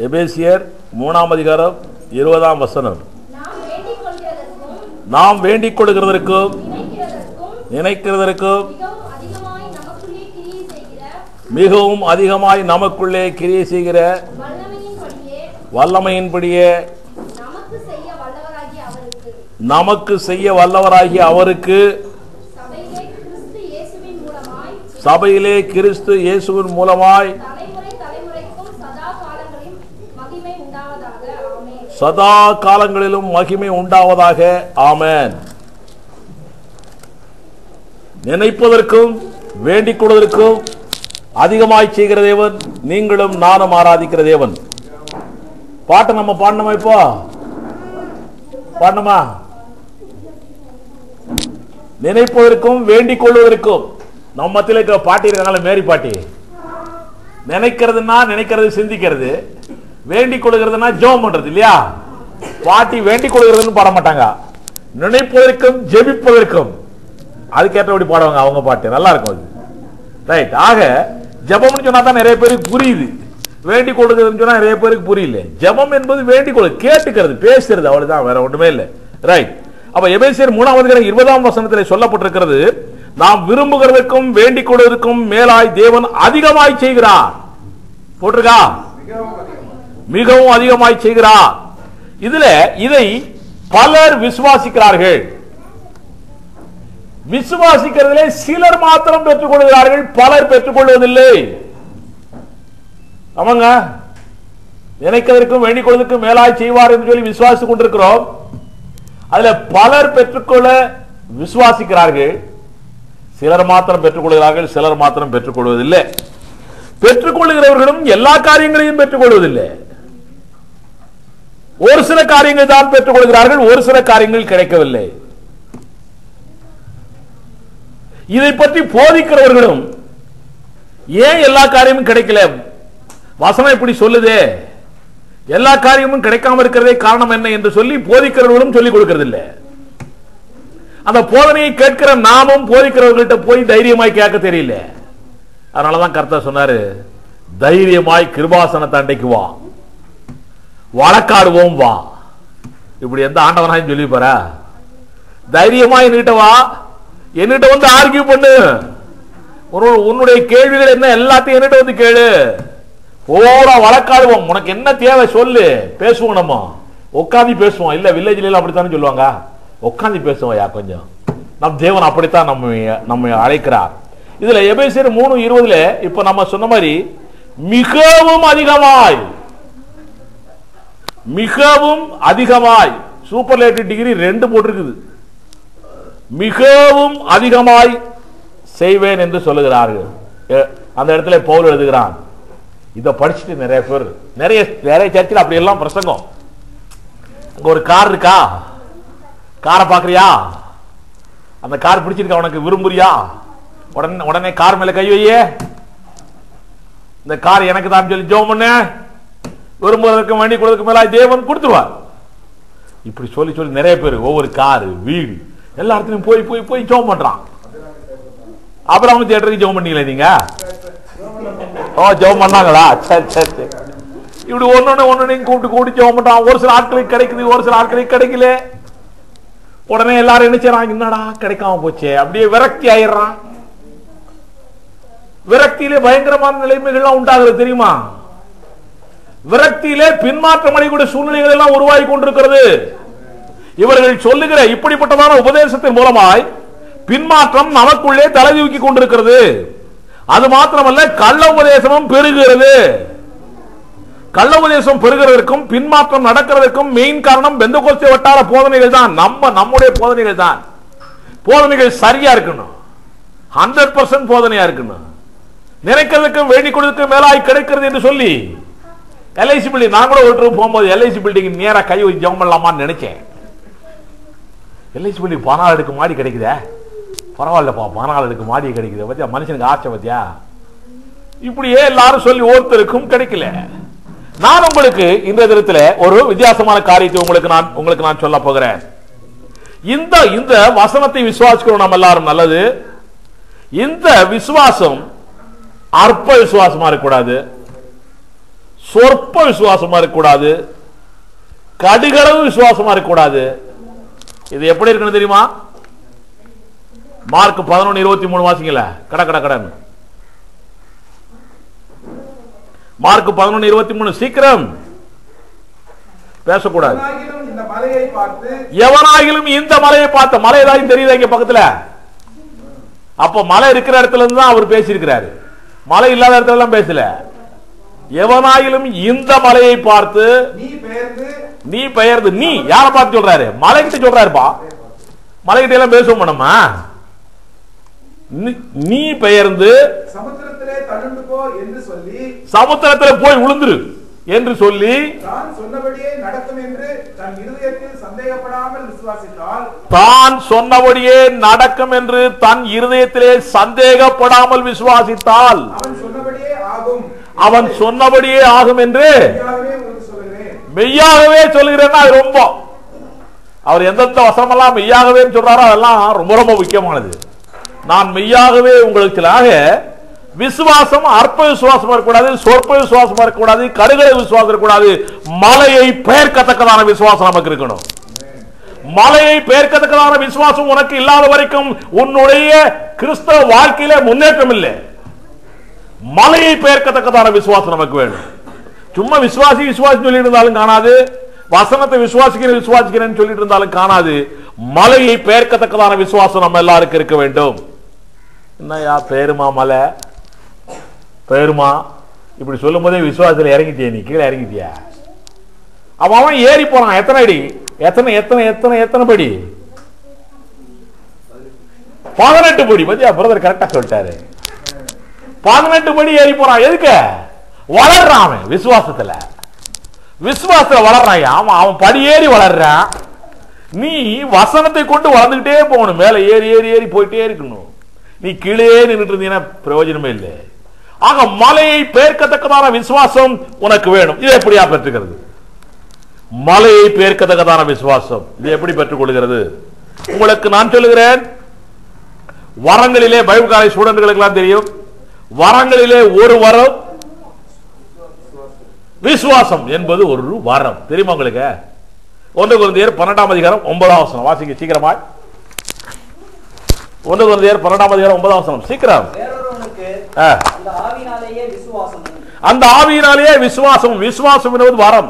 எபேசியர் 3ஆம் அதிகாரம் 20ஆம் வசனம். நாம் வேண்டிக் கொள்கிறதற்கும் நினைக்கிறதற்கும் மிகவும் அதிகமாய் நமக்குள்ளே கிரியை செய்கிற வல்லமையின்படியே நமக்கு செய்ய வல்லவராகிய அவருக்கு சபையிலே கிறிஸ்து இயேசுவின் மூலமாய் சதா காலங்களிலும் மகிமை உண்டாவதாக. ஆமென். நினைப்பதற்கும் வேண்டிக் கொள்வதற்கும் அதிகமாய் செய்கிற தேவன், நீங்களும் நானும் ஆராதிக்கிற தேவன். பாட்டை நம்ம பாடணுமா? இப்போ பாடணுமா? நினைப்பதற்கும் வேண்டிக் கொள்வதற்கும் நம்ம மத்தியில் இருக்கிற பாட்டி இருக்காங்களா, மேரி பாட்டி. நினைக்கிறதுனா நினைக்கிறது சிந்திக்கிறது, வேண்டிக் கொள்கிறதுனா ஜெபம் பண்றது இல்லையா? பாட்டி வேண்டிக் கொள்கிறதுன்னு பாட மாட்டாங்க, நினைப்பதற்கும் ஜெபிப்பதற்கும் அதுக்கேற்றபடி பாடுவாங்க அவங்க பாட்டு. நல்லா இருக்கும் அது. ரைட். ஆக ஜெபம்னு சொன்னா தான் நிறைய பேருக்கு புரியுது, வேண்டிக் கொள்கிறதுன்னு சொன்னா நிறைய பேருக்கு புரியல. ஜெபம் என்பது வேண்டிக் கொள், கேட்டுக்கிறது, பேசுறது, அவ்வளவுதான், வேற ஒண்ணுமே இல்லை. ரைட். அப்ப எபேசியர் 3ஆம் அதிகாரம் 20ஆம் வசனத்தில் சொல்லப்பட்டிருக்கிறது, நாம் விரும்புகிறதற்கும் வேண்டிக் கொள்வதற்கும் மேலாய் தேவன் அதிகமாய் செய்கிறார். போட்டிருக்கா? மிகவும் அதிகமாய் செய்கிறார். இதுல இதை பலர் விசுவாசிக்கிறார்கள். விசுவாசிக்கிறதிலே சிலர் மாத்திரம் பெற்றுக் கொள்கிறார்கள், பலர் பெற்றுக் கொள்வதில்லை. ஆமாங்க, நினைக்கிறதற்கும் வேண்டிக் கொள்வதற்கும் மேலாய் செய்வார் என்று சொல்லி விசுவாசித்துக் கொண்டிருக்கிறோம். அதுல பலர் பெற்றுக்கொள்ள விசுவாசிக்கிறார்கள், சிலர் மாத்திரம் பெற்றுக் கொள்கிறார்கள், சிலர் மாத்திரம் பெற்றுக் கொள்வதில்லை. பெற்றுக் கொள்கிறவர்களும் எல்லா காரியங்களையும் பெற்றுக் கொள்வதில்லை. ஒரு சில காரியங்கள் தான் பெற்றுக் கொள்கிறார்கள், ஒரு சில காரியங்கள் கிடைக்கவில்லை. இதை பற்றி போதிக்கிறவர்களும் ஏன் எல்லா காரியமும் கிடைக்கல, வசனம் இப்படி சொல்லுதே, எல்லா காரியமும் கிடைக்காம இருக்கிறதே காரணம் என்ன என்று சொல்லி போதிக்கிறவர்களும் சொல்லிக் கொடுக்கிறதில்லை. அந்த போதனையை கேட்கிற நாமும் போதிக்கிறவர்கள்ட்ட போய் தைரியமாய் கேட்க தெரியல. அதனாலதான் கர்த்தர் சொன்னாரு, தைரியமாய் கிருபாசனத்தை அண்டைக்கு வா, வழக்காடுவோம் வா. இப்படி எந்த ஆண்டவனாயும் சொல்லி பார, தைரியமாய் என்கிட்ட வா, என்னிட்ட வந்து ஆர்கியூ பண்ணு, உன்னுடைய கேள்விகள் என்ன எல்லாத்தையும் என்னிட்ட வந்து கேளு, ஓரா வழக்காடுவோம், உனக்கு என்ன தேவை சொல்லு, பேசுவோம். நம்ம உட்காந்து பேசுவோம். இல்ல வில்லேஜ்ல அப்படித்தானே சொல்லுவாங்க, உட்காந்து பேசுவோம். யா கொஞ்சம் நம் தேவன் அப்படித்தான் நம்ம அழைக்கிறார். இதுல எபேசியர் 3:20 இப்ப நம்ம சொன்ன மாதிரி மிகவும் அதிகமாய், மிகவும் அதிகமாய், சூப்பர்லேட்டிவ் டிகிரி 2 போட்டிருக்குது. மிகவும் அதிகமாய் செய்வேன் என்று சொல்லுகிறார்கள். அந்த இடத்துல பவுல் எழுதுகிறான். இதை படிச்சுட்டு நிறைய பேர் நிறைய சர்ச்சில் அப்படி எல்லாம் பிரசங்கம். அங்க ஒரு கார் இருக்கா, காரை பாக்குறியா, அந்த கார் பிடிச்சிருக்கா, உனக்கு விரும்புறியா, உடனே கார் மேல கை வையே, இந்த கார் எனக்கு தான் சொல்லி ஜெபம் பண்ண, விரும்புவதற்கு வேண்டி கொடுக்க மேல தேவன் கொடுத்துருவார். இப்படி சொல்லி சொல்லி நிறைய பேர் ஒவ்வொரு காரு வீடு எல்லா இடத்துலையும் போய் போய் போய் ஜெபம் பண்றான். அப்புறம் அவங்க தியேட்டருக்கு ஜெபம் பண்ணீங்களா நீங்க? ஜெபம் பண்ணாங்களா? சரி சரி சரி. இப்படி ஒன்னொன்னு கூப்பிட்டு ஜெபம் பண்றான். ஒரு சில ஆட்களுக்கு கிடைக்குது, ஒரு சில ஆட்களுக்கு கிடைக்கல. உடனே எல்லாரும் என்ன செய்யறாங்க, என்னடா கிடைக்காம போச்சு, அப்படியே விரக்தி ஆயிடுறான். விரக்தியிலே பயங்கரமான நிலைமைகள்லாம் உண்டாகிறது தெரியுமா? விரக்தியிலே பின்மாற்றம் அடையக்கூடிய சூழ்நிலைகள் எல்லாம் உருவாகி கொண்டிருக்கிறது. இவர்கள் சொல்லுகிற இப்படிப்பட்டதான உபதேசத்தின் மூலமாய் பின்மாற்றம் நமக்குள்ளே தலை தூக்கி கொண்டிருக்கிறது. அது மாத்திரமல்ல, கள்ள உபதேசமும் பெருகிறது. கள்ள உபதேசம் பெருகிறதற்கும் பின்மாற்றம் நடக்கிறதுக்கும் மெயின் காரணம் பெந்தகோஸ்தே வட்டார போதனைகள் தான். நம்முடைய போதனைகள் தான். போதனைகள் சரியா இருக்கணும், 100% போதனையா இருக்கணும். நினைக்கிறதுக்கும் வேண்டிக் கொள்வதற்கும் மேலாய் கிடைக்கிறது என்று சொல்லி எல்ஐசி பில்டிங், நான் கூட ஒரு ட்ரிப் போகும்போது எல்ஐசி பில்டிங் நேரா கை வச்சு ஜெபம் பண்ணலாமான்னு நினைச்சேன். எல்ஐசி பில்டிங் 14 அடுக்கு மாடி கிடைக்குதே, பரவாயில்லப்பா, 14 அடுக்கு மாடி கிடைக்குது பத்தியா, மனுஷனுக்கு ஆச்சை பத்தியா. இப்படியே எல்லாரும் சொல்லி ஒருத்தருக்கும் கிடைக்கல. நான் உங்களுக்கு இந்த தினத்தில் ஒரு வித்தியாசமான காரியத்தை உங்களுக்கு நான் சொல்ல போகிறேன். இந்த வசனத்தை விசுவாசிக்கிறோம் நம்ம எல்லாரும், நல்லது. இந்த விசுவாசம் அற்ப விசுவாசமா இருக்கக்கூடாது, சொற்ப விசுவாசமா இருக்கக்கூடாது, கடுகளவு விசுவாசமா இருக்கக்கூடாது. இது எப்படி இருக்குன்னு தெரியுமா? மார்க் 11:23 வாசிங்கள. கடன் மார்க் 11:23 சீக்கிரம் பேசக்கூடாது. எவனாகிலும் இந்த மலையை பார்த்து, மலை ஏதாவது தெரியுதா இங்க பக்கத்துல? அப்ப மலை இருக்கிற இடத்துல இருந்து தான் அவர் பேசியிருக்கிறாரு, மலை இல்லாத இடத்துல எல்லாம் பேசல. எவனாயிலும் இந்த மலையை பார்த்து நீ பெயர்ந்து, நீ யாரை பார்த்து சொல்றாரு? மலைகிட்ட சொல்றாருப்பா. மலைகிட்ட எல்லாம் பேசுவோம் நம்ம. நீ பெயர்ந்து சமுத்திரத்திலே தள்ளுண்டு போ என்று சொல்லி, சமுத்திரத்திலே போய் விழுந்துரு என்று சொல்லி, தான் சொன்னபடியே நடக்கும் என்று தன் இருதயத்தில் சந்தேகப்படாமல் விசுவாசித்தால், தான் சொன்னபடியே நடக்கும் என்று தன் இருதயத்திலே சந்தேகப்படாமல் விசுவாசித்தால், அவன் சொன்னபடியே ஆகும், அவன் சொன்னபடியே ஆகும் என்று மெய்யாகவே சொல்லுகிறேன்னா அது ரொம்ப, அவர் எந்தெந்த வசனமெல்லாம் மெய்யாகவே சொல்றாரோ அதெல்லாம் ரொம்ப ரொம்ப முக்கியமானது. நான் மெய்யாகவே உங்களுக்கு விசுவாசம் அற்ப விசுவாசமா இருக்கக்கூடாது, சொற்ப விசுவாசமா இருக்கக்கூடாது, கடுகளை விசுவாசம் இருக்கக்கூடாது. மலையை பெயர்க்கத்தக்கதான விசுவாசம் நமக்கு இருக்கணும். மலையை பெயர்க்கத்தக்கதான விசுவாசம் உனக்கு இல்லாத வரைக்கும் உன்னுடைய கிறிஸ்தவ வாழ்க்கையில முன்னேற்றம் இல்லை. மலையை பெயர்க்கத்தக்கதான விசுவாசம் நமக்கு வேணும். சும்மா விசுவாசி சொல்லிட்டு இருந்தாலும் காணாது, வசனத்தை விசுவாசிக்கிறேன்னு சொல்லிட்டு இருந்தாலும் காணாது. மலையை பெயர்க்கத்தக்கதான விசுவாசம் நம்ம எல்லாருக்கும் இருக்க வேண்டும். என்னையா பேருமா மலை பேருமா இப்படி சொல்லும் போதே விசுவாசத்தில் இறங்கிட்டியா? நீ கீழே இறங்கிட்டியா? அவன் ஏறி போறான். எத்தனை அடி? எத்தனை படி? 18 படி. பத்தியா பிரதர் கரெக்டா சொல்லிட்டாரு. 18 படி ஏறி போறான். எதுக்கு? வளர்றான். அவன் விசுவாசத்துல வளர்றான். அவன் படியேறி வளர்றான். நீ வசனத்தை கொண்டு வளர்ந்துகிட்டே போகணும். மேல ஏறி ஏறி ஏறி போயிட்டே இருக்கணும். நீ கீழே நின்றுட்டு இருந்தீங்கன்னா பிரயோஜனமே இல்லை. ஆக மலையை பெயர்க்கத்தக்கதான விசுவாசம் உனக்கு வேணும். இதை எப்படியா பெற்றுக்கிறது? மலையை பெயர்க்கத்தக்கதான விசுவாசம் இதை எப்படி பெற்றுக் கொள்கிறது? உங்களுக்கு நான் சொல்லுகிறேன், வரங்களிலே பைபிள் காலேஜ் ஸ்டூடெண்ட்களுக்கு எல்லாம் தெரியும், வரங்களிலே ஒரு வரம் விசுவாசம் என்பது ஒரு வரம். தெரியுமா உங்களுக்கு? 1 கொரிந்தியர் 12:9 வாசிங்க சீக்கிரமா. 1 கொரிந்தியர் 12:9 சீக்கிரம். அந்த ஆவியினாலேயே விசுவாசம். விசுவாசம் என்பது வரம்.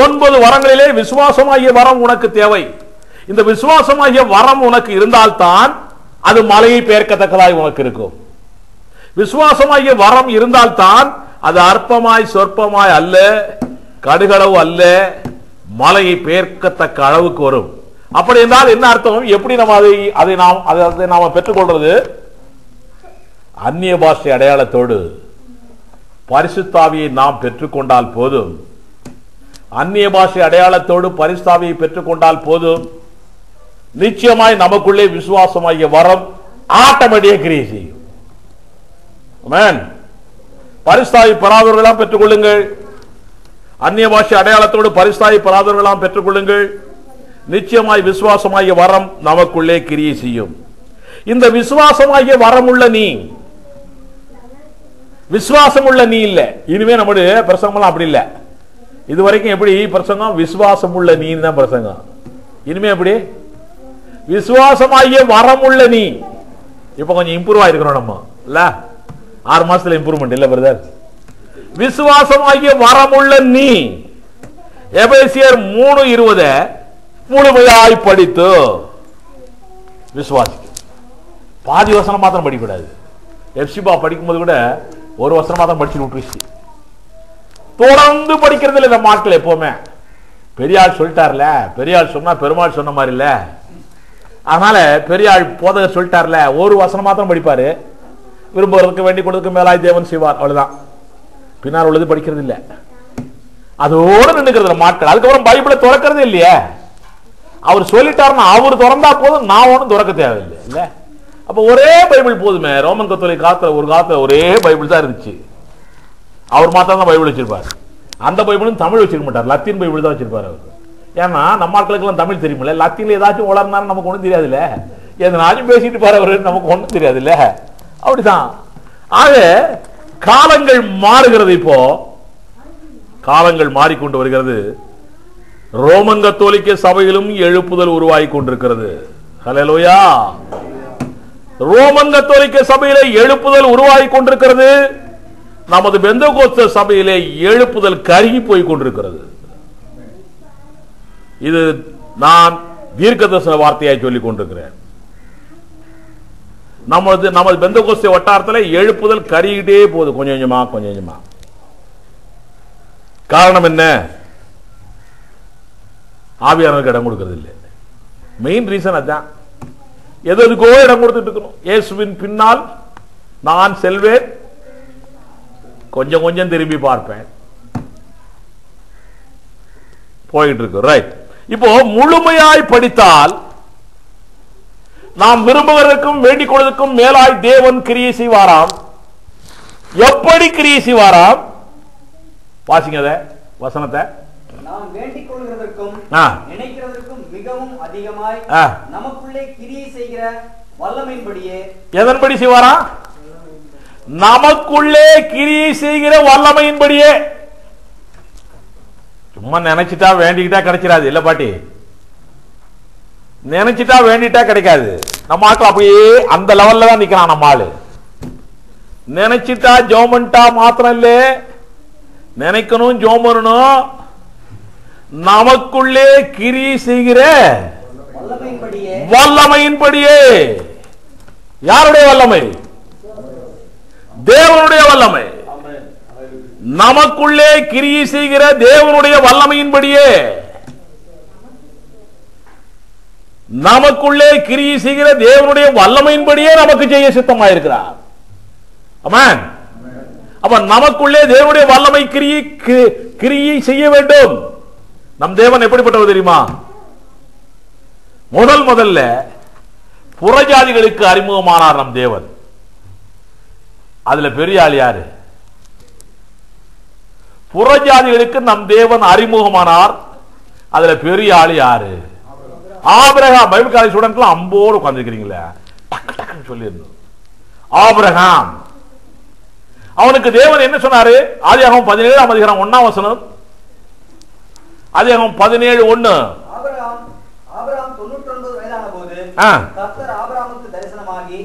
9 வரங்களிலே விசுவாசமாகிய வரம் உனக்கு தேவை. இந்த விசுவாசமாகிய வரம் உனக்கு இருந்தால்தான் அது மலையை பெயர்க்கத்தக்கதாய் உனக்கு இருக்கும். விசுவாசமாகிய வரம் இருந்தால்தான் அது அற்பமாய் சொற்பமாய் அல்ல, கடுகளவு அல்ல, மலையை பெயர்க்கத்தக்க அளவுக்கு வரும். அப்படி என்றால் என்ன அர்த்தம்? எப்படி நம்ம அதை நாம் பெற்றுக்கொள்றது? அந்நிய பாஷை அடையாளத்தோடு பரிசுத்தாவியை நாம் பெற்றுக்கொண்டால் போதும். அந்நிய பாஷை அடையாளத்தோடு பரிசுத்தாவியை பெற்றுக்கொண்டால் போதும். நிச்சயமாய் நமக்குள்ளே விசுவாசமாகிய வரம் ஆட்டோமேட்டிக்கா கிரியை செய்யும். ஆமென். பரிசுத்தாவி பெறாதவர்களாம் பெற்றுக் கொள்ளுங்கள். அந்நிய பாஷை அடையாளத்தோடு பரிசுத்தாவி பெறாதவர்களாம் பெற்றுக் கொள்ளுங்கள். நிச்சயமாய் விசுவாசமாகிய வரம் நமக்குள்ளே கிரியை செய்யும். இந்த விசுவாசமாகிய வரம் உள்ள நீ, விசுவாசம் உள்ள நீ இல்ல. இனிமே நம்முடைய பிரசங்கம் அப்படி இல்ல. இதுவரைக்கும் எப்படி பிரசங்கம்? விசுவாசம் உள்ள நீ தான் பிரசங்கம். இனிமே எப்படி? விசுவாசமாகிய வரம் உள்ள நீ. இப்ப கொஞ்சம் இம்ப்ரூவ் ஆயிருக்கிறோம் நம்ம இல்ல? 6 மாசத்துல இம்ப்ரூவ்மெண்ட் இல்ல பிரதர்? விசுவாசமாகிய வரம் உள்ள நீ. எபேசியர் 3:20 முழுமையாய் படித்து விசுவாசி. பாதி வசனம் மாத்திரம் படிக்கக்கூடாது. எப்சிபா படிக்கும்போது கூட ஒரு வசனம் மாத்திரம் படிச்சு விட்டுருச்சு. தொடர்ந்து படிக்கிறது இல்லை நம்ம ஆட்கள். எப்பவுமே பெரியாள் சொல்லிட்டார்ல, பெரியாள் சொன்னா பெருமாள் சொன்ன மாதிரி இல்ல. அதனால பெரியாள் போதகர் சொல்லிட்டார்ல, ஒரு வசனம் மாத்திரம் படிப்பாரு. விரும்புவதற்கு வேண்டிக் கொடுக்க மேலாய் தேவன் செய்வார், அவ்வளவுதான். பின்னால் உள்ளது படிக்கிறது இல்ல. அதோடு நின்றுக்கிறது மாட்கள். அதுக்கப்புறம் பைபிளை திறக்கிறது இல்லையே. அவர் சொல்லிட்டாருன்னா அவர் திறந்தா போதும், நான் ஒன்றும் திறக்க தேவையில்லை இல்ல. அப்ப ஒரே பைபிள் போதுமே. ரோமன் கத்தோலிக்க காலத்துல ஒரு காலத்துல ஒரே பைபிள் தான் இருந்துச்சு. அவர் மாத்திரம் தான் பைபிள் வச்சிருப்பார். அந்த பைபிளும் தமிழ் வச்சிருக்க மாட்டார், லத்தீன் பைபிள் தான் வச்சிருப்பார் அவர். ஏன்னா நம்ம ஆட்களுக்கு எல்லாம் தமிழ் தெரியுமில்ல. லத்தீன்ல ஏதாச்சும் வளர்னாலும் நமக்கு ஒன்றும் தெரியாதுல்ல. எதனாச்சும் பேசிட்டு பாரு அவரு, நமக்கு ஒன்றும் தெரியாதுல்ல. அப்படிதான். ஆக காலங்கள் மாறுகிறது. இப்போ காலங்கள் மாறிக்கொண்டு வருகிறது. ரோமன் கத்தோலிக்க சபையிலும் எழுப்புதல் உருவாகி கொண்டிருக்கிறது. ஹல்லேலூயா. ரோமன் கத்தோலிக்க சபையிலே எழுப்புதல் உருவாகி கொண்டிருக்கிறது. நமது பெந்தகோஸ்தே சபையிலே எழுப்புதல் கருகி போய் கொண்டிருக்கிறது. இது நான் தீர்க்கதரிசன வார்த்தையாய் சொல்லிக் கொண்டிருக்கிறேன். நமது பெந்தகோஸ்தே வட்டாரத்தில் எழுப்புதல் கருகிட்டே போகுது, கொஞ்சம் கொஞ்சமா கொஞ்சம் கொஞ்சமா. காரணம் என்ன? ஆவியானவருக்கு இடம் கொடுக்கிறது இல்லை. மெயின் ரீசன் அதான். எதுக்கோ இடம் கொடுத்துட்டு இருக்கணும். இயேசுவின் பின்னால் நான் செல்வேன், கொஞ்சம் கொஞ்சம் திரும்பி பார்ப்பேன், போயிட்டு இருக்கு. ரைட். இப்போ முழுமையாய் படித்தால் நாம் விரும்புவதற்கும் வேண்டிக் கொள்வதற்கும் மேலாய் தேவன் கிரியை செய்வாராம். எப்படி கிரியை செய்வாராம்? வாசிங்க வசனத்தை. நாம் வேண்டிக் கொள்கிறதற்கும் நினைக்கிறதற்கும் மிகவும் அதிகமாய் நமக்குள்ளே கிரியை செய்கிற வல்லமையின்படியே. எதன்படி செய்வாரா? நமக்குள்ளே கிரியை செய்கிற வல்லமையின்படியே. சும்மா நினைச்சிட்டா வேண்டிக்கிட்டா கிடைச்சிடாது. இல்ல பாட்டி, நினைச்சிட்டா வேண்டிட்டா கிடைக்காது. நம்ம ஆட்கள் அப்படியே அந்த லெவல்ல தான் நிக்கிறான். நம்ம ஆளு நினைச்சிட்டா ஜோமன்டா மாத்திரம் இல்ல, நினைக்கணும் ஜோமனும். நமக்குள்ளே கிரியை செய்கிற வல்லமையின்படியே. யாருடைய வல்லமை? தேவனுடைய வல்லமை. நமக்குள்ளே கிரியை செய்கிற தேவனுடைய வல்லமையின்படியே. நமக்குள்ளே கிரியை செய்கிற தேவனுடைய வல்லமையின்படியே நமக்கு செய்ய சித்தமாயிருக்கிறார். ஆமென். அப்ப நமக்குள்ளே தேவனுடைய வல்லமை கிரியை செய்ய வேண்டும். நம் தேவன் எப்படிப்பட்டவர் தெரியுமா? முதல்ல புறஜாதிகளுக்கு அறிமுகமானார் நம் தேவன். அதுல பெரிய ஆள் யாரு? புறஜாதிகளுக்கு நம் தேவன் அறிமுகமானார். அதுல பெரிய ஆள் யாரு? ஆபிரகாம். பைபிள் காலேஜ் ஸ்டூடெண்ட்லாம் அம்போடு உட்கார்ந்துருக்கிறீங்களே, டக்கு டக்குன்னு சொல்லிருந்தோம். ஆபிரகாம், அவனுக்கு தேவன் என்ன சொன்னாரு? ஆதியாகமம் 17ஆம் அதிகாரம் 1ஆம் வசனம். ஆதியாகமம் 17:1. ஆபிரகாம் 99 வயதான போது கர்த்தர் ஆபிரகாமுக்கு தரிசனமாகி,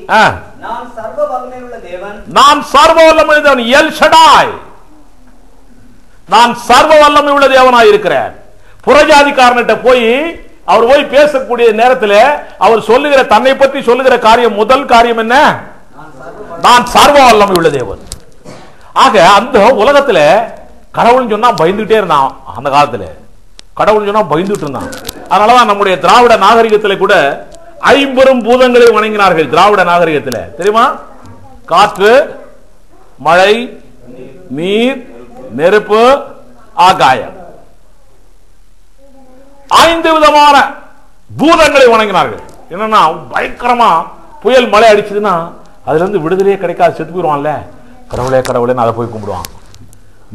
நான் சர்வ வல்லமையுள்ள தேவன், நான் சர்வ வல்லமையுள்ள தேவன், எல் ஷடாய், நான் சர்வ வல்லமையுள்ள தேவனாய் இருக்கிறேன். புறஜாதிக்காரன்கிட்ட போய் அவர் போய் பேசக்கூடிய நேரத்தில் அவர் சொல்லுகிற, தன்னை பற்றி சொல்லுகிற காரியம், முதல் காரியம் என்ன? நான் சர்வ வல்லமையுள்ள தேவன். ஆக அந்த உலகத்துல கடவுள்னு சொன்னா பயந்துட்டே இருந்தான். அந்த காலத்துல கடவுள் சொன்னா பயந்துட்டு இருந்தான். அதனாலதான் நம்முடைய திராவிட நாகரிகத்துல கூட 50 பூதங்களை வணங்கினார்கள். திராவிட நாகரிகத்துல தெரியுமா? காற்று, மழை, நீர், நெருப்பு, ஆகாயம், 5 விதமான பூதங்களை வணங்கினார்கள். என்னன்னா, பயங்கரமா புயல் மழை அடிச்சதுன்னா அதுல இருந்து விடுதலையே கிடைக்காது, செத்து போயிடுவான்ல. கடவுளே கடவுளேன்னு அதை போய் கும்பிடுவான்.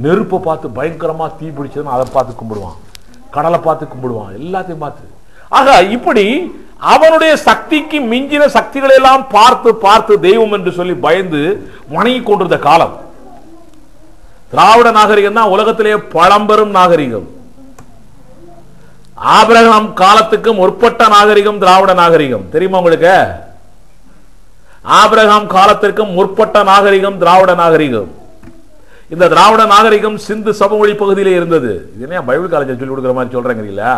நெருப்பை பார்த்து பயங்கரமா தீ பிடிச்சதுன்னு அதை பார்த்து கும்பிடுவான். கடலை பார்த்து கும்பிடுவான், எல்லாத்தையும் பார்த்து. ஆக இப்படி அவனுடைய சக்திக்கு மிஞ்சின சக்திகளை எல்லாம் பார்த்து பார்த்து தெய்வம் என்று சொல்லி பயந்து வணங்கி கொண்டிருந்த காலம். திராவிட நாகரிகம் தான் உலகத்திலேயே பழம்பெரும் நாகரிகம். ஆபிரகாம் காலத்துக்கு முற்பட்ட நாகரிகம் திராவிட நாகரிகம். தெரியுமா உங்களுக்கு? ஆபிரகாம் காலத்திற்கு முற்பட்ட நாகரிகம் திராவிட நாகரிகம். இந்த திராவிட நாகரிகம் சிந்து சமவெளி பகுதியிலே இருந்தது. இது என்ன பைபிள் காலேஜ் சொல்லி கொடுக்குற மாதிரி சொல்றீங்களா?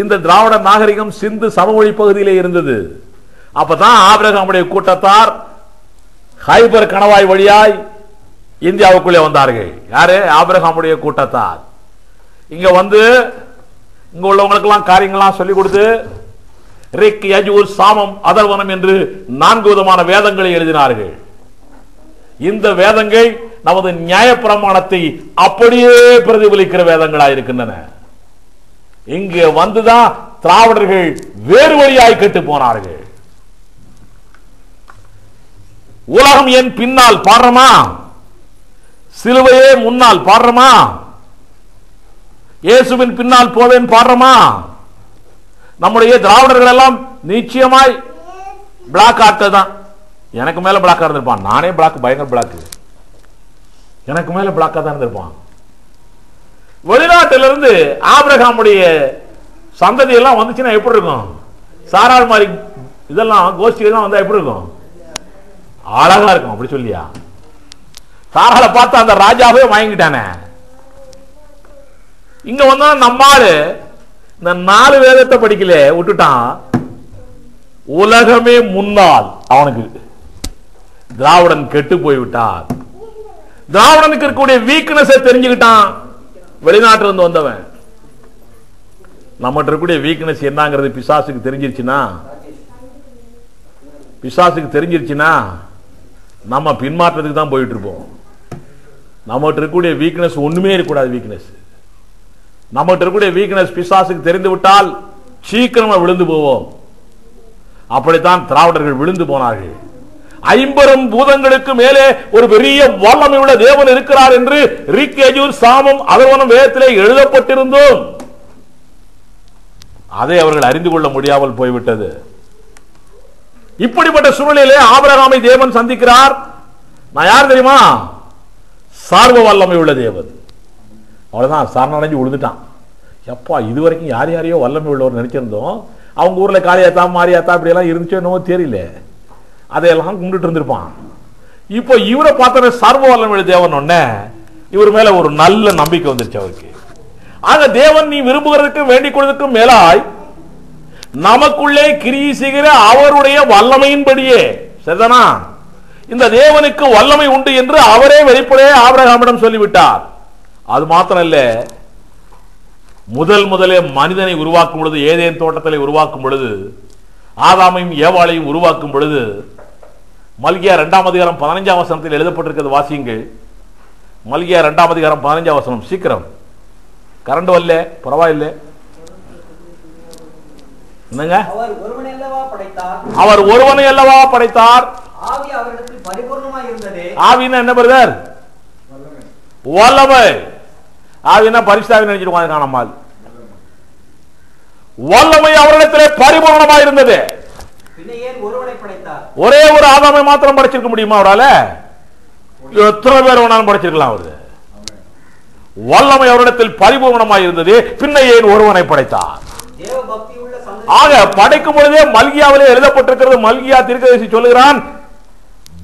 இந்த திராவிட நாகரிகம் சிந்து சமவெளி பகுதியிலே இருந்தது. அப்பதான் ஆபிரகாமுடைய கூட்டத்தார் ஹைபர் கணவாய் வழியாய் இந்தியாவுக்குள்ளே வந்தார்கள். யாரு? ஆபிரகாமுடைய கூட்டத்தார். இங்க வந்து இங்க உள்ளவங்களுக்கெல்லாம் காரியங்கள்லாம் சொல்லிக் கொடுத்து ரிக், யஜூர், சாமம், அதர்வனம் என்று 4 விதமான வேதங்களை எழுதினார்கள். இந்த வேதங்கள் நமது நியாய பிரமாணத்தை அப்படியே பிரதிபலிக்கிற வேதங்களாக இருக்கின்றன. இங்கே வந்துதான் திராவிடர்கள் வேறு வழியாய் கெட்டு போனார்கள். உலகம் என் பின்னால் பாடுறமா, சிலுவையே முன்னால் பாடுறமா, இயேசுவின் பின்னால் போவேன் பாடுறமா. நம்முடைய திராவிடர்கள் எல்லாம் நிச்சயமாய் பிளாக் ஆட்கள் தான். எனக்கு மேல பிளாக்கா இருந்திருப்பான். நானே பிளாக், பயங்கர பிளாக். எனக்கு மேல பிளாக்கா தான் இருந்திருப்பான். வெளிநாட்டிலிருந்து ஆபிரகாமுடைய சந்ததி எல்லாம் வந்துச்சுன்னா எப்படி இருக்கும்? சாராள் மாதிரி இதெல்லாம் கோஷ்டிகள்லாம் வந்தா எப்படி இருக்கும்? அழகா இருக்கும். அப்படி சொல்லியா? சாராளை பார்த்தா அந்த ராஜாவே வாங்கிட்டானே. இங்க வந்தா நம்மாரு இந்த 4 வேதத்தை படிக்கல விட்டுட்டான். உலகமே முன்னால் அவனுக்கு திராவிடன் கெட்டு போய்விட்டார். திராவிடனுக்கு இருக்கக்கூடிய வீக்னஸ் தெரிஞ்சுக்கிட்டான். வெளிநாட்டில இருந்து வந்தவன். நம்மகிட்ட இருக்கக்கூடிய வீக்னஸ் என்னங்கிறது பிசாசுக்கு தெரிஞ்சிருச்சுன்னா நம்ம பின்மாற்றத்துக்கு தான் போயிட்டு இருப்போம். நம்மகிட்ட இருக்கக்கூடிய வீக்னஸ் ஒண்ணுமே இருக்கக்கூடாது. வீக்னஸ் நம்மகிட்ட இருக்கக்கூடிய வீக்னஸ் பிசாசுக்கு தெரிந்து விட்டால் சீக்கிரமா விழுந்து போவோம். அப்படித்தான் திராவிடர்கள் விழுந்து போனார்கள். 50 பூதங்களுக்கு மேலே ஒரு பெரிய வல்லமை உள்ள தேவன் இருக்கிறார் என்று ரிக்கேஜூர் சாமம் அதர்வனம் வேதத்திலே எழுதப்பட்டிருந்தோம். அதை அவர்கள் அறிந்து கொள்ள முடியாமல் போய்விட்டது. இப்படிப்பட்ட சூழ்நிலையிலே ஆபிரகாமை தேவன் சந்திக்கிறார். நான் யார் தெரியுமா? சர்வ வல்லமை உள்ள தேவன். அவ்வளவுதான், சரணடைஞ்சு விழுந்துட்டான். எப்பா இதுவரைக்கும் யார் யாரையோ வல்லமை உள்ளவர் நினைச்சிருந்தோம். அவங்க ஊர்ல காளியாத்தா மாரியாத்தா இப்படி எல்லாம் இருந்துச்சோ என்னவோ தெரியல, அதையெல்லாம் கும்பிட்டு இருந்திருப்பான். இப்போ இவரை பார்த்த சர்வ வல்லமை உள்ள தேவன் ஒண்ணே இவர் மேல ஒரு நல்ல நம்பிக்கை வந்துருச்சு அவருக்கு. ஆக தேவன் நீ விரும்புகிறதுக்கும் வேண்டிக் கொள்வதற்கும் மேலாய் நமக்குள்ளே கிரியை செய்கிற அவருடைய வல்லமையின்படியே, சரிதானா? இந்த தேவனுக்கு வல்லமை உண்டு என்று அவரே வெளிப்படையே ஆபிரகாமிடம் சொல்லிவிட்டார். அது மாத்திரம் இல்ல, முதலே மனிதனை உருவாக்கும் பொழுது, ஏதேன் தோட்டத்திலே உருவாக்கும் பொழுது, ஆதாமையும் ஏவாளையும் உருவாக்கும் பொழுது, மல்கியா 2ஆம் அதிகாரம் 15ஆம் வசனத்தில் எழுதப்பட்டிருக்கிறது. வாசியுங்கள். மல்கியா 2ஆம் அதிகாரம் 15ஆம் வசனம். சீக்கிரம், கரண்ட் வரல, பரவாயில்லை. என்னங்க? அவர் ஒருவனை அல்லவா படைத்தார். ஆவி அவரிடத்தில் பரிபூர்ணமாய் இருந்தது. ஆவினா என்ன பிரதர்? வல்லமை. ஆவினா பரிசுத்தாவி நினைச்சிட்டு காணாமல். வல்லமை அவரிடத்திலே பரிபூர்ணமாய் இருந்தது. ஒரே ஒரு ஆதாமை மாத்திரம் படைச்சிருக்க முடியுமா அவரால? எத்தனை பேர் வேணாலும் படைச்சிருக்கலாம். அவரு வல்லமை அவரிடத்தில் பரிபூர்ணமாய் இருந்தது. பின்ன ஏன் ஒருவனை படைத்தார்? ஆக படைக்கும் பொழுதே மல்கியாவிலே எழுதப்பட்டிருக்கிறது. மல்கியா தீர்க்கதரிசி சொல்லுகிறான்,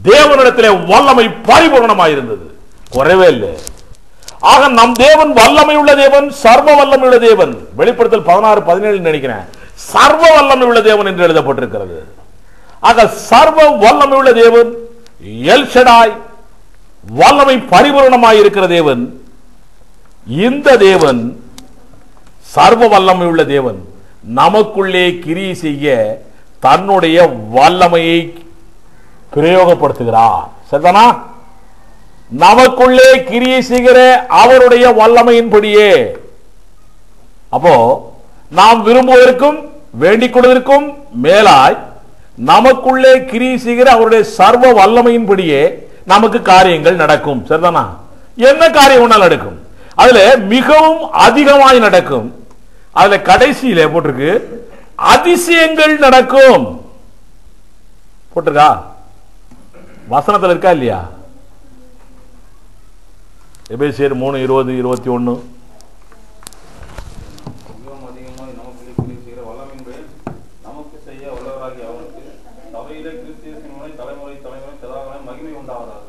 தேவனிடத்திலே வல்லமை பரிபூர்ணமாய் இருந்தது, குறைவே இல்லை. ஆக நம் தேவன் வல்லமை உள்ள தேவன், சர்வ வல்லமை உள்ள தேவன். வெளிப்படுத்தல் 16-17 நினைக்கிறேன், சர்வ வல்லமை உள்ள தேவன் என்று எழுதப்பட்டிருக்கிறது. ஆக சர்வ வல்லமை உள்ள தேவன், எல் ஷடாய், வல்லமை பரிபூர்ணமாய் இருக்கிற தேவன். இந்த தேவன் சர்வ வல்லமை உள்ள தேவன் நமக்குள்ளே கிரியை செய்ய தன்னுடைய வல்லமையை பிரயோகப்படுத்துகிறார். சரிதானா? நமக்குள்ளே கிரியை செய்கிற அவருடைய வல்லமையின்படியே. அப்போ நாம் விரும்புவதற்கும் வேண்டிக் கொள்வதற்கும் மேலாய் நமக்குள்ளே கிரியை செய்கிற அவருடைய சர்வ வல்லமையின்படியே நமக்கு காரியங்கள் நடக்கும். சரிதானா? என்ன காரியம் நடக்கும்? அதுல மிகவும் அதிகமாய் நடக்கும். அதுல கடைசியில போட்டிருக்கு அதிசயங்கள் நடக்கும். போட்டிருக்கா? வசனத்தில் இருக்கா இல்லையா? எபேசியர் 3:20-21.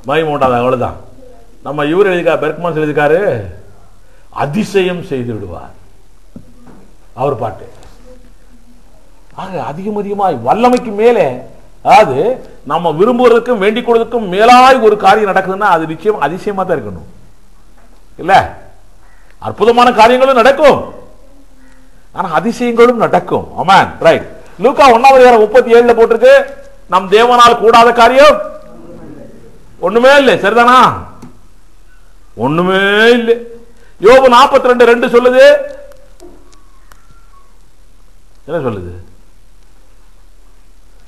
மகிமை உண்டாதாக. அவ்வளவுதான். நம்ம இவர் எழுதிக்காரு, பெர்க்மான்ஸ் எழுதிக்காரு, அதிசயம் செய்து விடுவார். அவர் பாட்டு. ஆக அதிகமாய் வல்லமைக்கு மேலே, அதாவது நம்ம விரும்புவதற்கும் வேண்டிக் கொள்வதற்கும் மேலாய் ஒரு காரியம் நடக்குதுன்னா அது நிச்சயம் அதிசயமா தான் இருக்கணும். இல்ல, அற்புதமான காரியங்களும் நடக்கும், ஆனா அதிசயங்களும் நடக்கும். ஆமென். ரைட். லூக்கா 1:37 போட்டிருக்கு, நம் தேவனால் கூடாத காரியம் ஒண்ணுமே இல்லை. சரிதானா? ஒண்ணுமே இல்லை. யோபு 42:2 சொல்லுது. என்ன சொல்லுது?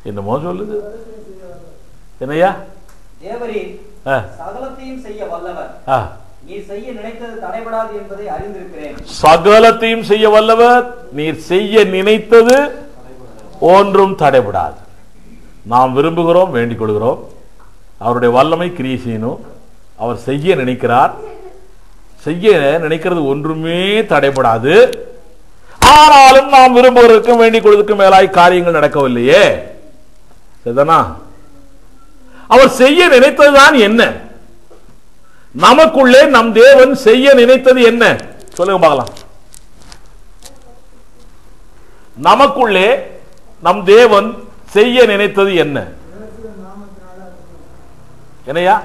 என்னமோ சொல்லுது. என்னையா? தேவரீர் சகலத்தையும் செய்ய வல்லவர், நீர் செய்ய நினைத்தது தடைபடாது என்பதை அறிந்திருக்கிறேன். சகலத்தையும் செய்ய வல்லவர், நீர் செய்ய நினைத்தது ஒன்றும் தடைபடாது. நாம் விரும்புகிறோம், வேண்டிக் கொள்கிறோம், அவருடைய வல்லமை கிரியை செய்யணும். அவர் செய்ய நினைக்கிறார், செய்ய நினைக்கிறது ஒன்றுமே தடைபடாது. ஆனாலும் நாம் விரும்புவதற்கும் வேண்டிக் கொள்வதற்கும் மேலாய் காரியங்கள் நடக்கவில்லையே. சரிதானா? அவர் செய்ய நினைத்ததுதான் என்ன? நமக்குள்ளே நம் தேவன் செய்ய நினைத்தது என்ன? சொல்லுங்க பார்க்கலாம். நமக்குள்ளே நம் தேவன் செய்ய நினைத்தது என்ன? என்னையா?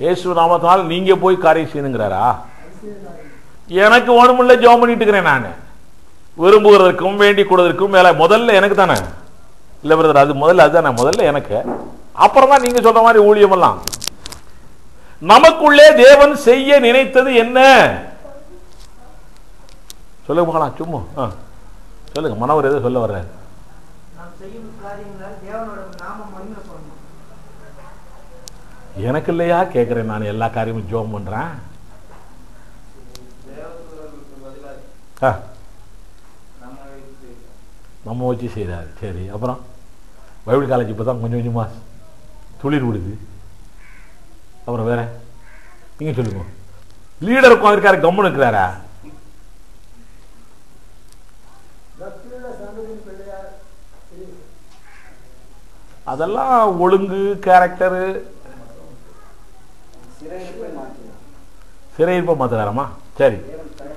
இயேசு நாமத்தினால் நீங்க போய் காரியம் செய்யணுங்கிறாரா? எனக்கு ஒண்ணுமில்ல, ஜெபம் பண்ணிட்டு இருக்கிறேன். நான் விரும்புவதற்கும் வேண்டிக் கொள்வதற்கும் மேல முதல்ல எனக்கு தானே. இல்ல பிரதர், அது முதல்ல அதுதானே, முதல்ல எனக்கு, அப்புறம் தான் நீங்க சொல்ற மாதிரி ஊழியம் எல்லாம். நமக்குள்ளே தேவன் செய்ய நினைத்தது என்ன? சொல்லுங்க பார்க்கலாம். சும்மா சொல்லுங்க. மனவர் எதை சொல்ல வர்ற? எனக்கு இல்லையா கேட்கிறேன். நான் எல்லா காரியமும் ஜெபம் பண்றேன். நம்ம வச்சு செய்தார். சரி, அப்புறம் பைபிள் காலேஜ் இப்பதான் கொஞ்சம் கொஞ்சமா துளிர் விடுது. அப்புறம் வேற நீங்க சொல்லுங்க. லீடர் உட்காந்துருக்காரு, கம்முன்னு இருக்கிறாரா? அதெல்லாம் ஒழுங்கு, கேரக்டரு, சிறையிருப்ப மாத்துறாரமா? சரி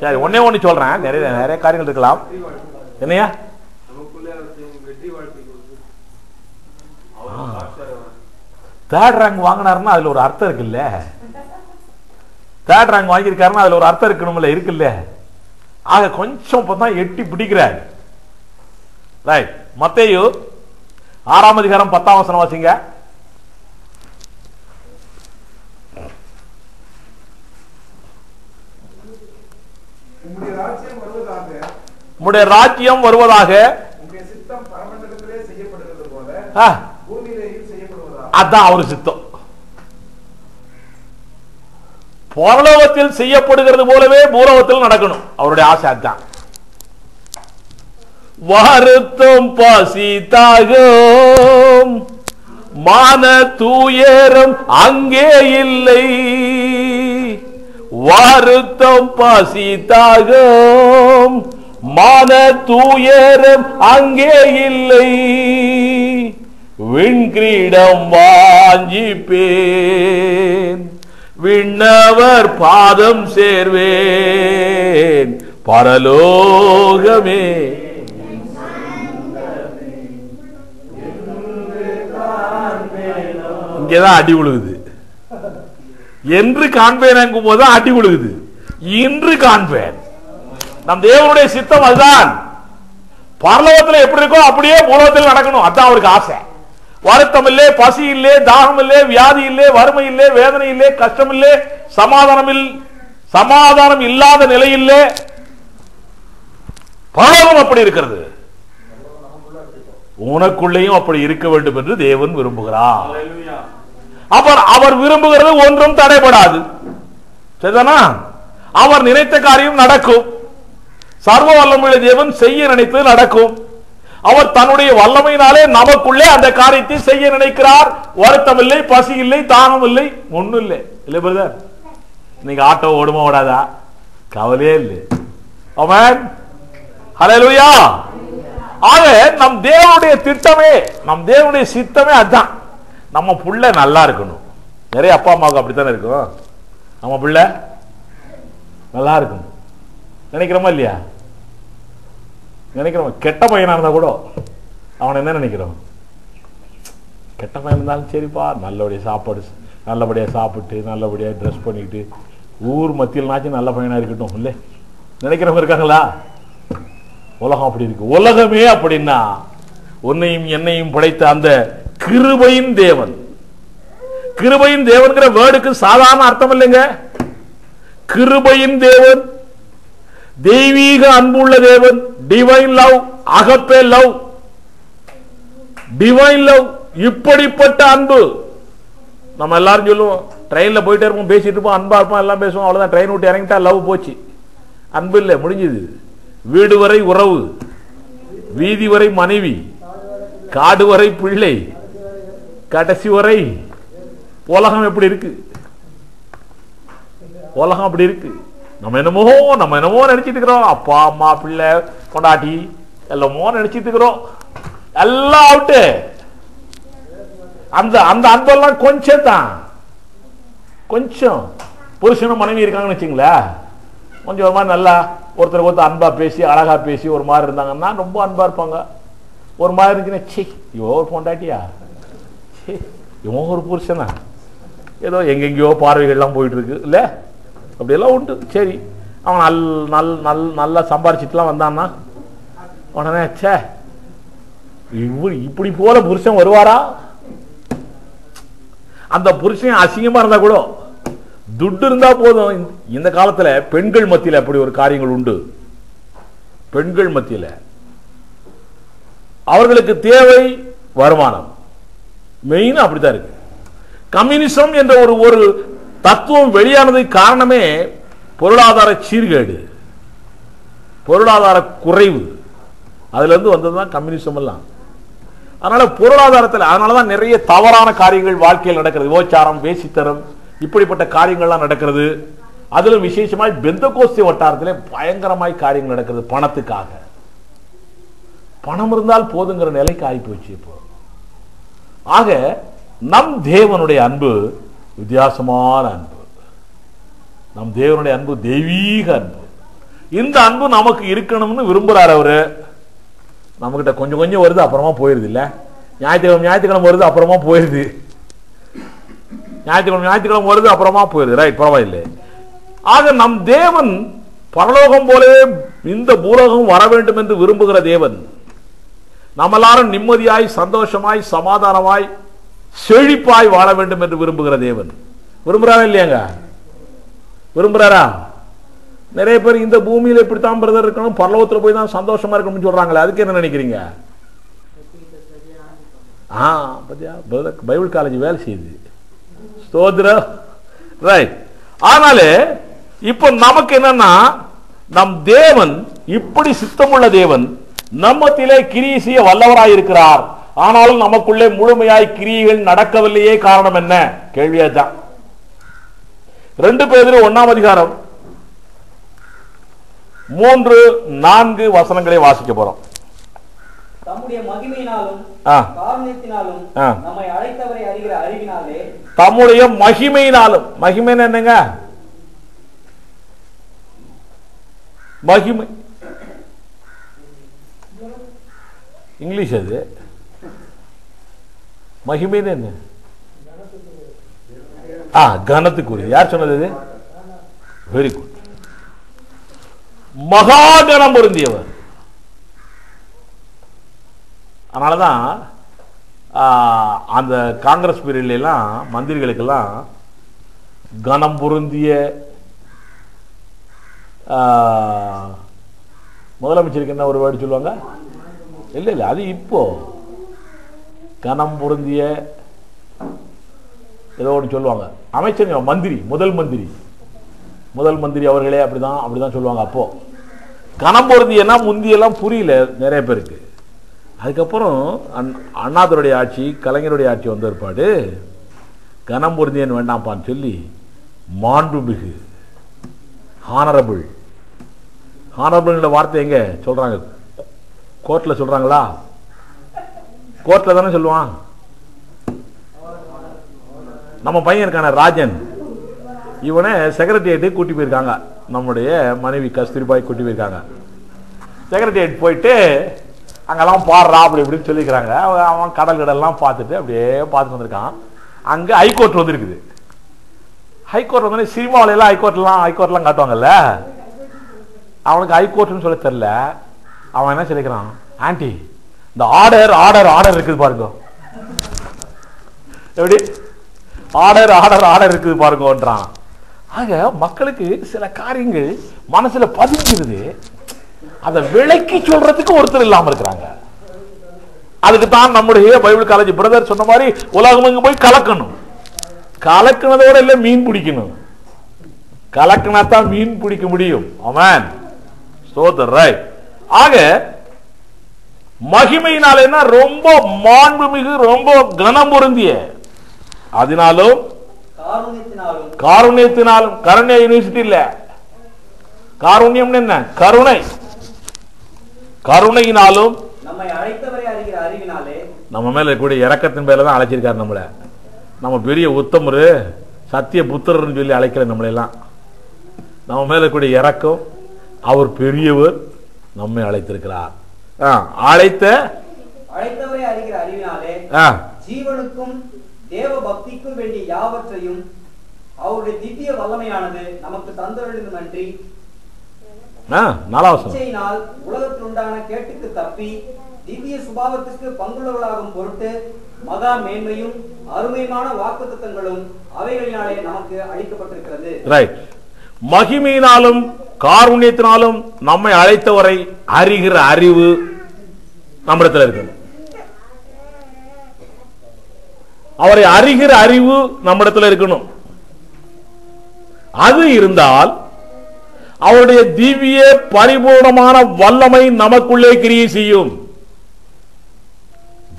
சரி, ஒன்னே ஒண்ணு சொல்றேன். நிறைய நிறைய காரியங்கள் இருக்கலாம். என்னையா? தேர்ட் ரேங்க் வாங்கினாருன்னா அதுல ஒரு அர்த்தம் இருக்குல்ல. தேர்ட் ரேங்க் வாங்கியிருக்காருன்னா அதுல ஒரு அர்த்தம் இருக்கணும்ல, இருக்குல்ல. ஆக கொஞ்சம் இப்பதான் எட்டி பிடிக்கிறார். ரைட். மத்தேயு 6ஆம் அதிகாரம் 10ஆம் வசனம் வாசிங்க. உம்முடைய ராஜ்யம் வருவதாக, உம்முடைய சித்தம் பரமண்டலத்திலே செய்யப்படுகிறது போல பூமியிலேயும் செய்யப்படுவதாக. அதான் அவர் சித்தம். பரலோகத்தில் செய்யப்படுகிறது போலவே பூலோகத்தில் நடக்கணும். அவருடைய ஆசை அதான். வருத்தம் பசித்தாகும் மான துயரம் அங்கே இல்லை. வருத்தம் பசித்தாகும் மான துயரம் அங்கே இல்லை. விண்கிரீடம் வாஞ்சிப்பேன், விண்ணவர் பாதம் சேர்வேன், பரலோகமே. இங்கேதான் அடி விழுகுது. என்று காண்பேன் போதுதான் அடி விழுகுது. இன்று காண்பேன். நம் தேவனுடைய சித்தம் அதுதான். பரலோகத்தில் எப்படி இருக்கோ அப்படியே பூலோகத்தில் நடக்கணும். அதான் அவருக்கு ஆசை. வருத்தம் இல்லே, பசி இல்லே, தாகம் இல்லே, வியாதி இல்லே, வறுமை இல்லே, வேதனை இல்லே, கஷ்டம் இல்லே, சமாதானம் இல்லாத நிலை இல்லே. பரலோகம் அப்படி இருக்கிறது. உனக்குள்ளேயும் அப்படி இருக்க வேண்டும் என்று தேவன் விரும்புகிறார். அவர் விரும்புகிறது ஒன்றும் தடைபடாது. சரிதானா? அவர் நினைத்த காரியம் நடக்கும். சர்வ வல்லமையுள்ள தேவன் செய்ய நினைத்தது நடக்கும். அவர் தன்னுடைய வல்லமையினாலே நமக்குள்ளே அந்த காரியத்தை செய்ய நினைக்கிறார். வருத்தம் இல்லை, பசி இல்லை, தாகம் இல்லை, ஒண்ணும் இல்லை. இல்ல பிரதர், நீங்க ஆட்டோ ஓடுமா ஓடாதா? கவலையே இல்லை. ஆமென், ஹல்லேலூயா. ஆக நம் தேவனுடைய திட்டமே, நம் தேவனுடைய சித்தமே அதான். நம்ம புள்ள நல்லா இருக்கணும். நிறைய அப்பா அம்மாவுக்கு அப்படித்தானே இருக்கும். நம்ம புள்ள நல்லா இருக்கணும் நினைக்கிறோமா இல்லையா? நினைக்கிறோம். கெட்ட பையனா இருந்தா கூட அவனை என்ன நினைக்கிறோம்? கெட்ட பையன் இருந்தாலும் சரிப்பா, நல்லபடியா சாப்பாடு, நல்லபடியா சாப்பிட்டு, நல்லபடியா ட்ரெஸ் பண்ணிக்கிட்டு, ஊர் மத்தியில்னாச்சும் நல்ல பையனா இருக்கட்டும் இல்லை நினைக்கிறவங்க இருக்காங்களா? உலகம் அப்படி இருக்கு. உலகமே அப்படின்னா உன்னையும் என்னையும் படைத்த அந்த கிருபையின் தேவன். கிருபையின் தேவன்கிற வேர்டுக்கு சாதாரண அர்த்தம் இல்லைங்க. கிருபையின் தேவன், தெய்வீக அன்புள்ள தேவன், divine love, agape love, divine love. இப்படிப்பட்ட அன்பு நம்ம எல்லாரும் சொல்லுவோம். ட்ரெயின்ல போயிட்டே இருப்போம், பேசிட்டு இருப்போம், அன்பா இருப்போம், எல்லாம் பேசுவோம். அவ்வளவுதான். ட்ரெயின் விட்டு இறங்கிட்டா லவ் போச்சு. அன்பு இல்லை, முடிஞ்சது. வீடு வரை உறவு, வீதி வரை மனைவி, காடு வரை பிள்ளை, கடைசி வரை உலகம் எப்படி இருக்கு? உலகம் அப்படி இருக்கு. நம்ம என்னமோ நினைச்சிட்டு இருக்கிறோம். அப்பா அம்மா பிள்ளை கொண்டாட்டி எல்லாமோ நினைச்சிட்டு இருக்கிறோம். எல்லாம் அவுட்டு. அந்த அந்த அன்பெல்லாம் கொஞ்சம் தான். கொஞ்சம் புருஷனும் மனைவி இருக்காங்கன்னு வச்சுங்களேன், கொஞ்சம் ஒரு மாதிரி நல்லா ஒருத்தருக்கு ஒருத்தர் அன்பா பேசி அழகா பேசி ஒரு மாதிரி இருந்தாங்கன்னா ரொம்ப அன்பா இருப்பாங்க. ஒரு மாதிரி இருந்துச்சுன்னா சி இவோ ஒரு பொண்டாட்டியா, சி இவன் ஒரு புருஷனா, ஏதோ எங்கெங்கயோ பார்வைகள்லாம் போயிட்டு இருக்கு இல்ல, அப்படியெல்லாம் உண்டு. சரி, அவன் நல்லா சம்பாரிச்சிட்டுலாம் வந்தான்னா உடனே சே இவர் இப்படி போல புருஷன் வருவாரா? அந்த புருஷன் அசிங்கமா இருந்தா கூட துட்டு இருந்தா போதும். இந்த காலத்துல பெண்கள் மத்தியில் அப்படி ஒரு காரியங்கள் உண்டு. பெண்கள் மத்தியில் அவர்களுக்கு தேவை வருமானம், மெயின் அப்படித்தான் இருக்கு. கம்யூனிசம் என்ற ஒரு தத்துவம் வெளியானது காரணமே பொருளாதார சீர்கேடு, பொருளாதார குறைவு. அதுல இருந்து வந்ததுதான் கம்யூனிசம் எல்லாம். அதனால பொருளாதாரத்தில் அதனாலதான் நிறைய தவறான காரியங்கள் வாழ்க்கையில் நடக்கிறது. விபச்சாரம், வேசித்தனம், இப்படிப்பட்ட காரியங்கள்லாம் நடக்கிறது. அதுல விசேஷமாய் பெந்தகோஸ்தே வட்டாரத்திலே பயங்கரமாய் காரியங்கள் நடக்கிறது. பணத்துக்காக, பணம் இருந்தால் போதுங்கிற நிலைக்கு ஆகி போச்சு இப்போ. ஆக நம் தேவனுடைய அன்பு வித்தியாசமான அன்பு. நம் தேவனுடைய அன்பு தெய்வீக அன்பு. இந்த அன்பு நமக்கு இருக்கணும்னு விரும்புறாரு அவரு. நம்ம கிட்ட கொஞ்சம் கொஞ்சம் வருது, அப்புறமா போயிருது. இல்ல ஞாயிற்றுக்கிழமை வருது, அப்புறமா போயிருது. ஞாயிற்றுக்கிழமை வருது, அப்புறமா போயிருது. ரைட், பரவாயில்லை. ஆக நம் தேவன் பரலோகம் போலே இந்த பூலோகம் வர வேண்டும் என்று விரும்புகிற தேவன். நம்ம எல்லாரும் நிம்மதியாய், சந்தோஷமாய், சமாதானமாய், செழிப்பாய் வாழ வேண்டும் என்று விரும்புகிற தேவன். விரும்புறாரா இல்லையாங்க? விரும்புறாரா? நிறைய பேர் இந்த பூமியில இப்படித்தான் பிரதர் இருக்கணும், பரலோகத்தில் போய் தான் சந்தோஷமா இருக்கணும்னு சொல்றாங்களே, அதுக்கு என்ன நினைக்கிறீங்க? பைபிள் காலேஜ் வேலை செய்யுது. ஸ்தோத்திரம். ரைட். ஆனாலே இப்ப நமக்கு என்னன்னா, நம் தேவன் இப்படி சித்தமுள்ள தேவன் நம்மத்திலே கிரியை செய்ய வல்லவராய் இருக்கிறார். ஆனாலும் நமக்குள்ளே முழுமையாய் கிரியைகள் நடக்கவில்லையே. காரணம் என்ன? கேள்வியாதான். 2 பேதுரு 1ஆம் அதிகாரம் 3-4 வசனங்களை வாசிக்க போறோம். தம்முடைய மகிமையினாலும் காரணத்தினாலும் நம்மை அழைத்தவரை அறிகிற அறிவினாலே. தம்முடைய மகிமையினாலும். மகிமைன்னு என்னங்க? மகிமை இங்கிலீஷ். அது மகிமைன்னு என்ன? கனத்துக்குரிய. யார் சொன்னது? Very good. மகாகணம் பொருந்தியவர். அதனாலதான் அந்த காங்கிரஸ் பீரியட்ல எல்லாம் மந்திரிகளுக்கெல்லாம் கணம் பொருந்திய முதலமைச்சருக்கு என்ன ஒரு வேர்டு சொல்லுவாங்க? இல்ல அது இப்போ கணம் பொருந்திய ஏதோ ஒன்று சொல்லுவாங்க. அமைச்சர், மந்திரி, முதல் மந்திரி அவர்களே அப்படிதான் சொல்லுவாங்க. அப்போ கணம் பொருந்தியன்னா முந்தியெல்லாம் புரியல நிறைய பேருக்கு. அதுக்கப்புறம் அண்ணாதுடைய ஆட்சி, கலைஞருடைய ஆட்சி வந்த ஏற்பாடு கணம் பொருந்தியன் வேண்டாம்ப்பான்னு சொல்லி மாண்புமிகு, ஹானரபிள். ஹானரபிள்ங்கிற வார்த்தை எங்க சொல்றாங்க? கோர்ட்ல சொல்றாங்களா? கோர்ட்ல தானே சொல்லுவான். நம்ம பையன் இருக்கான ராஜன், இவனை செக்ரட்டரியேட் கூட்டி போயிருக்காங்க. நம்முடைய மனைவி கஸ்தூரிபாய் கூட்டி போயிருக்காங்க. செக்ரட்டரியேட் போயிட்டு அங்கெல்லாம் பாடுறா அப்படி இப்படின்னு சொல்லிக்கிறாங்க. அவன் கடல்லாம் பார்த்துட்டு அப்படியே பார்த்துட்டு வந்திருக்கான். அங்க ஹைகோர்ட் வந்துருக்குது. ஹைகோர்ட் வந்து சினிமாவில எல்லாம் ஹைகோர்ட்லாம் காட்டுவாங்கல்ல, அவனுக்கு ஹைகோர்ட்னு சொல்ல தெரியல. அவன் என்ன சொல்லிக்கிறான்? ஆன்டி, இந்த ஆர்டர் இருக்குது பாருங்க. எப்படி ஆர்டர் இருக்குது பாருங்கன்றான். ஆக மக்களுக்கு சில காரியங்கள் மனசுல பதிஞ்சிருது. அதை விளக்கி சொல்றதுக்கு ஒருத்தர் இல்லாம இருக்கிறாங்க. அதுக்கு தான் நம்முடைய பைபிள் காலேஜ் பிரதர் சொன்ன மாதிரி உலகம் போய் கலக்கணும். கலக்கினதோட இல்ல, மீன் பிடிக்கணும். கலக்கினா தான் மீன் பிடிக்க முடியும். ஆமென். ஸ்தோத்திரம். ரைட். ஆக மகிமையினால ரொம்ப மாண்புமிகு, ரொம்ப கனம் பொருந்திய, அதனாலும் காருண்யத்தினாலும். கருணை யூனிவர்சிட்டி இல்ல, காருண்யம் என்ன? கருணை. கருணையினாலும் நம்மை அழைத்தவரை அறிகிற அறிவினாலே. நம்ம மேல கூடிய இரக்கத்தின் பேர்ல தான் அழைச்சிருக்காரு நம்மள. நம்ம பெரிய உத்தமரு சத்திய புத்திரர்னு சொல்லி அழைக்கல நம்மளெல்லாம். நம்ம மேல கூடிய இரக்கம், அவர் பெரியவர், நம்மை அழைத்திருக்கிறார். அழைத்தவரை அறிகிற அறிவினாலே ஜீவனுக்கும் தேவ பக்திக்கும் வேண்டிய யாவற்றையும் அவருடைய திவ்ய வல்லமையானது நமக்கு தந்தருளும் நன்றி. உலகத்தில் உண்டான கேட்டுக்கு தப்பி திவ்ய சுபாவத்துக்கு பங்குள்ளவர்களாகும் பொருட்டு மகா மேன்மையும் அருமையான வாக்குத்தத்தங்களும் அவைகளினாலே நமக்கு அளிக்கப்பட்டிருக்கிறது. ரைட். மகிமையினாலும் காருண்யத்தினாலும் நம்மை அழைத்தவரை அறிகிற அறிவு நம்மிடத்தில் இருக்கு. அவரை அறிகிற அறிவு நம்மிடத்தில் இருக்கணும். அது இருந்தால் அவருடைய திவ்ய பரிபூர்ணமான வல்லமை நமக்குள்ளே கிரியை செய்யும்.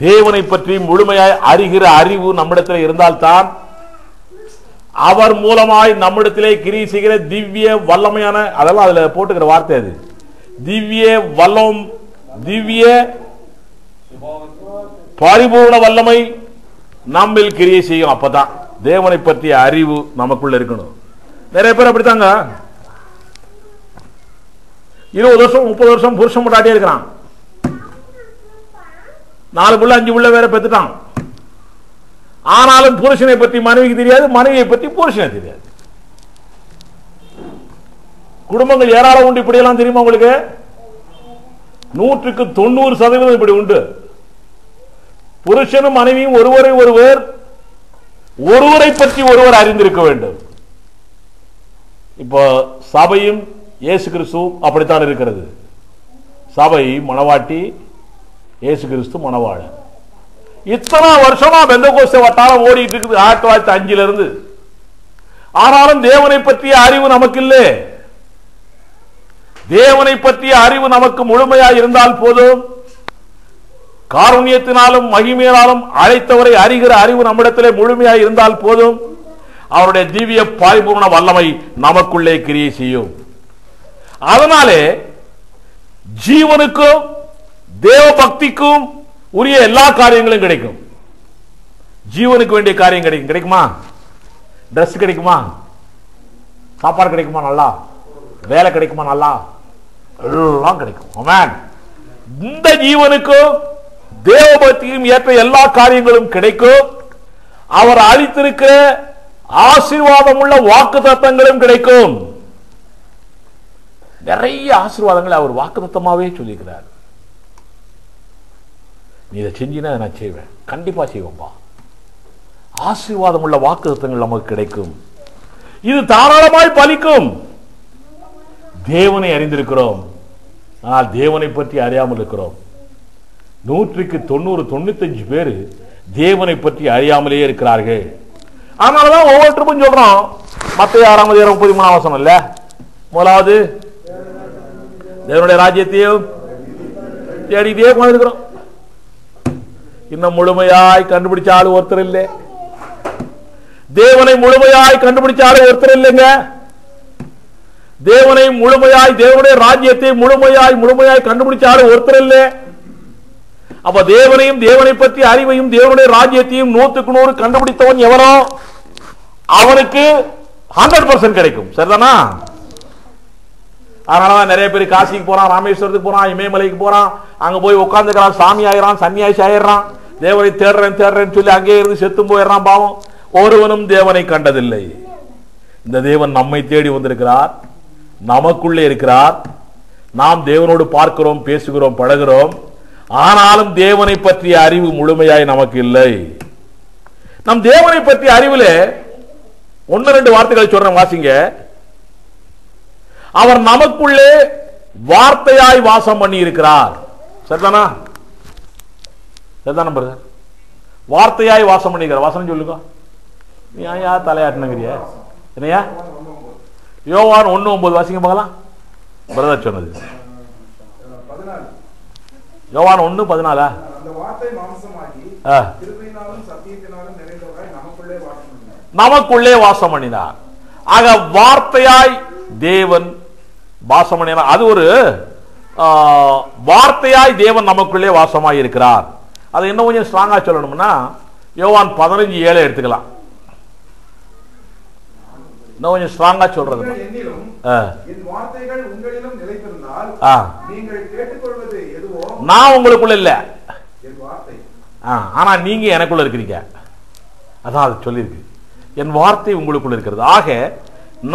தேவனை பற்றி முழுமையாய் அறிகிற அறிவு நம்மிடத்தில் இருந்தால்தான் அவர் மூலமாய் நம்மிடத்திலே கிரியை செய்கிற திவ்ய வல்லமையான, அதெல்லாம் அதுல போட்டுக்கிற வார்த்தை, அது திவ்ய வல்லம், திவ்ய பரிபூர்ண வல்லமை நம்மில் கிரியை செய்யும். அப்பதான் தேவனை பற்றிய அறிவு நமக்குள்ள இருக்கணும். நிறைய பேர் அப்படித்தாங்க 20 வருஷம் 30 வருஷம் புருஷன் முன்னாடியே இருக்கிறான். 4 புள்ள 5 புள்ள வேற பெத்துட்டான். ஆனாலும் புருஷனை பற்றி மனைவிக்கு தெரியாது, மனைவியை பற்றி புருஷனை தெரியாது. குடும்பங்கள் ஏராளம் உண்டு. இப்படி எல்லாம் தெரியுமா உங்களுக்கு? 100க்கு 90% இப்படி உண்டு. புருஷனும் மனைவியும் ஒருவரை பற்றி ஒருவர் அறிந்திருக்க வேண்டும். இப்போ சபையும் இயேசு கிறிஸ்து அப்படித்தான் இருக்கிறது. சபை மணவாட்டி, இயேசு கிறிஸ்து மணவாளன். இத்தனை வருஷமா பெந்தகோஸ்தே வட்டாரம் ஓடிட்டு இருக்குது 1905 இருந்து. ஆனாலும் தேவனை பற்றிய அறிவு நமக்கு இல்லை. தேவனை பற்றிய அறிவு நமக்கு முழுமையாக இருந்தால் போதும். காருண்யத்தினாலும் மகிமையினாலும் அழைத்தவரை அறிகிற அறிவு நம்மிடத்திலே முழுமையாக இருந்தால் போதும். அவருடைய திவ்ய பரிபூர்ண வல்லமை நமக்குள்ளே கிரியை செய்யும். அதனாலே ஜீவனுக்கும் தேவ பக்திக்கும் உரிய எல்லா காரியங்களும் கிடைக்கும். ஜீவனுக்கு வேண்டிய காரியம் கிடைக்கும். கிடைக்குமா? ட்ரெஸ் கிடைக்குமா? சாப்பாடு கிடைக்குமா? நல்லா வேலை கிடைக்குமா? நல்லா எல்லாம் கிடைக்கும். ஆமென். இந்த ஜீவனுக்கும் தேவ பக்தியும் ஏற்ற எல்லா காரியங்களும் கிடைக்கும். அவர் அளித்திருக்கிற ஆசீர்வாதம் உள்ள வாக்குத்தத்தங்களும் கிடைக்கும். நிறைய ஆசீர்வாதங்களை அவர் வாக்குத்தத்தமாவே சொல்லியிருக்கிறார். நீ இதை செஞ்சினா நான் செய்வேன், கண்டிப்பா செய்வேன்பா. ஆசீர்வாதம் உள்ள வாக்குத்தத்தங்கள் நமக்கு கிடைக்கும். இது தாராளமாய் பலிக்கும். தேவனை அறிந்திருக்கிறோம், ஆனால் தேவனை பற்றி அறியாமல் இருக்கிறோம். 100க்கு 90 95 பேர் தேவனை பற்றி அறியாமலே இருக்கிறார்கள். அதனாலதான் ஒவ்வொருத்தருக்கும் சொல்றோம். மத்தேயு 6:33 இல்ல, முதலாவது தேவனுடைய ராஜ்யத்தையும் தேடிட்டே கொண்டிருக்கிறோம். இன்னும் முழுமையாய் கண்டுபிடிச்சாலும் ஒருத்தர் இல்லை. தேவனை முழுமையாய் கண்டுபிடிச்சாலும் ஒருத்தர் இல்லைங்க. தேவனை முழுமையாய், தேவனுடைய ராஜ்யத்தை முழுமையாய் கண்டுபிடிச்சாலும் ஒருத்தர் இல்லை. அப்ப தேவனையும் தேவனை பற்றி அறிவையும் தேவனுடைய ராஜ்யத்தையும் 100க்கு 100 கண்டுபிடித்தவன் எவனோ அவனுக்கு 100% கிடைக்கும். சரிதானா? அதனாலதான் நிறைய பேர் காசிக்கு போறான், ராமேஸ்வரத்துக்கு போறான், இமயமலைக்கு போறான். அங்க போய் உட்கார்ந்துக்கிறான், சாமி ஆயிரான், சன்னியாசி ஆயிடுறான். தேவனை தேடுறேன்னு சொல்லி அங்கே இருந்து செத்தும் போயிடுறான். பாவம், ஒருவனும் தேவனை கண்டதில்லை. இந்த தேவன் நம்மை தேடி வந்திருக்கிறார், நமக்குள்ளே இருக்கிறார். நாம் தேவனோடு பார்க்கிறோம், பேசுகிறோம், பழகிறோம். ஆனாலும் தேவனை பற்றிய அறிவு முழுமையாய் நமக்கு இல்லை. நம் தேவனை பற்றிய அறிவில் 1-2 வார்த்தைகளை சொல்றேன், வாசிங்க. அவர் நமக்குள்ளே வார்த்தையாய் வாசம் பண்ணி இருக்கிறார். சரிதானா? சரிதான பிரதர்? வார்த்தையாய் வாசம் பண்ணிக்கிறார். வாசம் சொல்லுங்க. நீ யா தலையாட்டினங்கிறிய என்னையா? யோவான் 1:9 வாசிங்க பார்க்கலாம். பிரதர் சொன்னது யோவான் 1:14. அந்த வார்த்தை மாம்சமாகி கிருபையினாலும் சத்தியத்தினாலும் நிறைந்தவராய் நமக்குள்ளே வாசம் பண்ணினார். நமக்குள்ளே வாசம் பண்ணினார். ஆக வார்த்தையாய் தேவன் வாசம் பண்ணினார். அது ஒரு வார்த்தையாய் தேவன் நமக்குள்ளே வாசமாய் இருக்கிறார். அதை இன்னும் கொஞ்சம் ஸ்ட்ராங்கா சொல்லணும்னா யோவான் 15:7 எடுத்துக்கலாம். இன்னும் கொஞ்சம் ஸ்ட்ராங்கா சொல்றது, என்னிலும் என் வார்த்தைகள் உங்களிலும் நிலைத்திருந்தால் நீங்கள் கேட்டுக்கொள்வது எதுவோ நான் உங்களுக்குள்ள இல்ல, என் வார்த்தை ஆனா நீங்க எனக்குள்ள இருக்கிறீங்க. அதான் அது சொல்லியிருக்கு, என் வார்த்தை உங்களுக்குள்ள இருக்கிறது. ஆக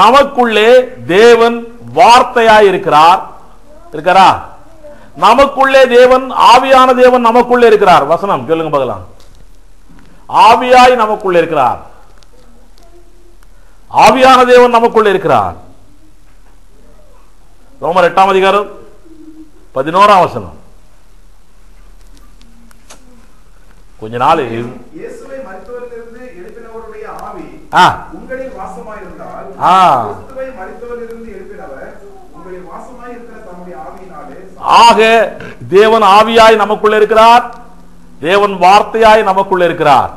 நமக்குள்ளே தேவன் வார்த்தையாய் இருக்கிறார். இருக்கிறா? நமக்குள்ளே தேவன், ஆவியான தேவன் நமக்குள்ளே இருக்கிறார். வசனம் சொல்லுங்க பார்க்கலாம். ஆவியாய் நமக்குள்ளே இருக்கிறார். ஆவியான தேவன் நமக்குள்ளே இருக்கிறார். ரோமர் 8:11 கொஞ்ச நாள் இயேசுவை மரித்தோரிலிருந்து எழுப்பினவருடைய ஆவி உங்களில் வாசமாயிருந்தால் கிறிஸ்துவை மரித்தோரிலிருந்து எழுப்பினவர் உங்களில் வாசமாயிருக்கிற தம்முடைய ஆவியினாலே. ஆக தேவன் ஆவியாய் நமக்குள்ள இருக்கிறார், தேவன் வார்த்தையாய் நமக்குள்ள இருக்கிறார்.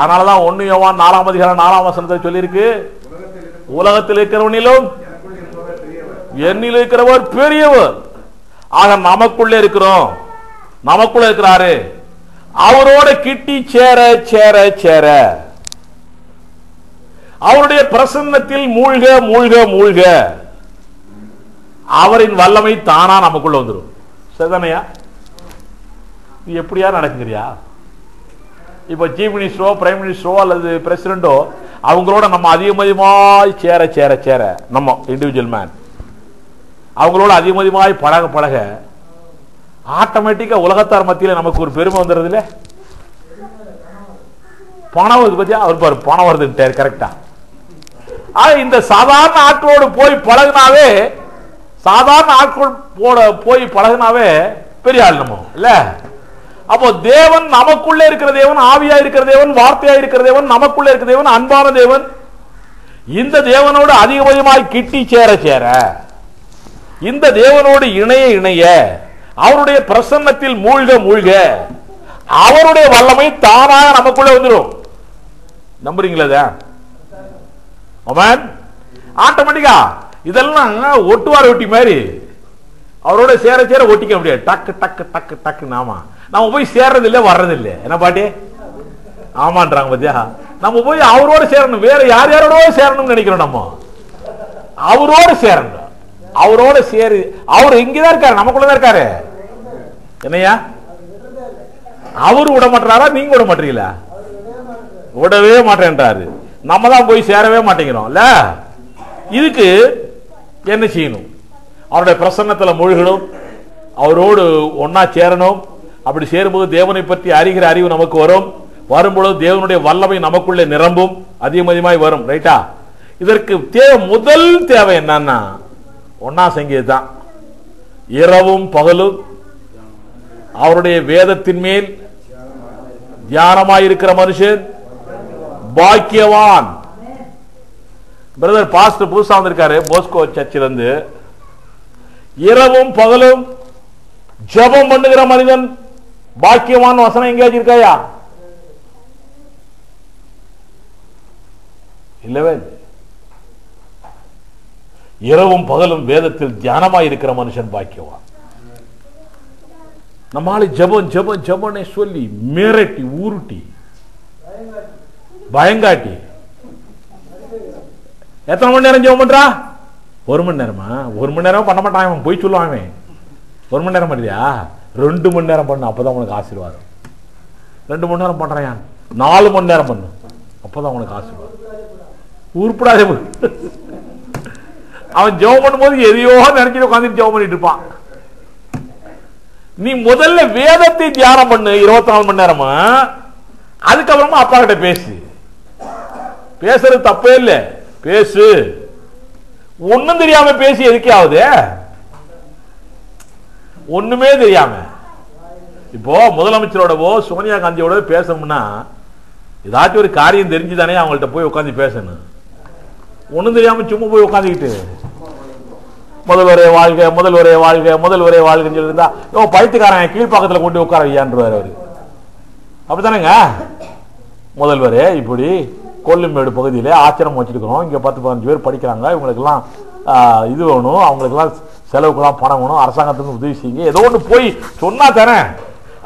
அதனாலதான் 1 யோவான் 4:4 சொல்லி இருக்கு, உலகத்தில் இருக்கிறவனிலும் என்னில் இருக்கிறவர் பெரியவர். ஆக நமக்குள்ளே இருக்கிறோம், நமக்குள்ள இருக்கிறாரு. அவரோட கிட்டி சேர சேர சேர அவருடைய பிரசன்னத்தில் மூழ்க மூழ்க மூழ்க அவரின் வல்லமை தானா நமக்குள்ள வந்துடும். சரிதானையா? இது எப்படியா நடக்குறியா? இப்ப சீஃப் மினிஸ்டரோ பிரைம் மினிஸ்டரோ அல்லது பிரசிடண்டோ அவங்களோட நம்ம அதிகமாய் சேர சேர சேர, நம்ம இண்டிவிஜுவல் மேன் அவங்களோட அதிகமாய் பழக பழக ஆட்டோமேட்டிக்கா உலகத்தார் மத்தியில நமக்கு ஒரு பெருமை வந்துடுறது இல்ல? பணம் வருது பத்தியா? அவர் பாரு பணம் வருது கரெக்டா. இந்த சாதாரண ஆட்களோடு போய் பழகினாவே, சாதாரண ஆட்கள் போய் பழகினாவே பெரிய ஆள் நம்ம இல்ல? அப்போ தேவன் நமக்குள்ளே இருக்கிற தேவன், ஆவியா இருக்கிற தேவன், வார்த்தையா இருக்கிற தேவன், நமக்குள்ளே இருக்கிற தேவன், அன்பான தேவன். இந்த தேவனோடு அதிகமாய் கிட்டி சேர சேர, இந்த தேவனோடு இணைய இணைய, அவருடைய பிரசன்னத்தில் மூழ்க மூழ்க அவருடைய வல்லமை தானாக நமக்குள்ள வந்துடும். நம்புறீங்களா? ஆட்டோமேட்டிக்கா இதெல்லாம் ஒட்டுவார் ஒட்டி மாதிரி அவரோட சேர சேர ஒட்டிக்க முடியாது. டக்கு டக்கு டக்கு டக்கு நம்ம போய் சேர்றது இல்லை, வர்றது இல்லை. என்ன பாட்டி? ஆமான்றாங்க பத்தியா? நம்ம போய் அவரோட சேரணும், வேற யார் யாரோட சேரணும்னு நினைக்கிறோம். நம்ம அவரோட சேரணும், அவரோட சேரு. அவர் இங்கதான் இருக்காரு, நமக்குள்ளதான் இருக்காரு. என்னையா? அவரு விட மாட்டாரா? நீங்க விட மாட்டீங்களா? விடவே மாட்டேன்றாரு. நம்ம தான் போய் சேரவே மாட்டேங்கிறோம் இல்ல? இதுக்கு என்ன செய்யணும்? அவருடைய பிரசன்னத்துல மூழ்கணும், அவரோடு ஒன்னா சேரணும். அப்படி சேரும்போது தேவனை பற்றி அறிகிற அறிவு நமக்கு வரும். வரும்பொழுது தேவனுடைய வல்லமை நமக்குள்ளே நிரம்பும், அதிகமாய் வரும். ரைட்டா? இதற்கு முதல் தேவை என்னன்னா ஒன்னா சங்கீதம் தான். இரவும் பகலும் அவருடைய வேதத்தின் மேல் தியானமாயிருக்கிற மனுஷன் பாக்கியவான். பிரதர் பாஸ்டர் புதுசா வந்திருக்காரு போஸ்கோ சர்ச்சில் இருந்து. இரவும் பகலும் ஜெபம் பண்ணுகிற மனிதன் பாக்கியவான் வசனம் எங்கேயாச்சும் இருக்காயா? இல்லவே. இரவும் பகலும் வேதத்தில் தியானமாய் இருக்கிற மனுஷன் பாக்கியவான். நம்மால ஜெபம் ஜெபம் ஜெபனை சொல்லி மிரட்டி ஊருட்டி பயங்காட்டி எத்தனை மணி நேரம் ஜெபம் பண்றா? 1 மணி நேரமா? 1 மணி நேரம் பண்ண மாட்டான், போய் சொல்லுவான். 1 மணி நேரம் பண்ணியா? 2 மணி நேரம் பண்ணு, அப்பதான் உனக்கு ஆசீர்வாதம். 2 மணி நேரம் பண்றான், 4 மணி நேரம் பண்ணு, அப்பதான் உனக்கு ஆசீர்வாதம். உருப்படாதே. அவன் ஜெபம் பண்ணும்போது எதையோ நினைச்சிட்டு உட்காந்து ஜெபம் பண்ணிட்டு இருப்பான். நீ முதல்ல வேதத்தை தியானம் பண்ணு 24 மணி நேரமா, அதுக்கப்புறமா அப்பா கிட்ட பேசு. பேசுறது தப்பே இல்லை, பேசு. ஒண்ணும் தெரியாம பேசி எதுக்கே ஆகுது? ஒண்ணுமே தெரியாம. இப்போ முதலமைச்சரோடவோ சோனியா காந்தியோட பேசணும்னா ஏதாச்சும் ஒரு காரியம் தெரிஞ்சுதானே அவங்கள்ட்ட போய் உட்காந்து பேசணும். ஒண்ணும் தெரியாம சும்மா போய் உட்காந்துக்கிட்டு முதல்வரே வாழ்க முதல்வரே வாழ்க முதல்வரே வாழ்கன்னு சொல்லியிருந்தா பைத்தியக்காரன் கீழ்பாக்கத்தில் கொண்டு உட்கார ஐயான்றார் அவரு. அப்படித்தானேங்க? முதல்வரே இப்படி கொல்லுமேடு பகுதியிலே ஆச்சிரமம் வச்சிருக்கிறோம். இங்க 10-15 பேர் படிக்கிறாங்க. இவங்களுக்கெல்லாம் இது வேணும், அவங்களுக்கெல்லாம் செலவுக்கெல்லாம் பணம் வேணும், அரசாங்கத்துக்கு உதவி செய்யுங்க. ஏதோ ஒன்று போய் சொன்னா தானே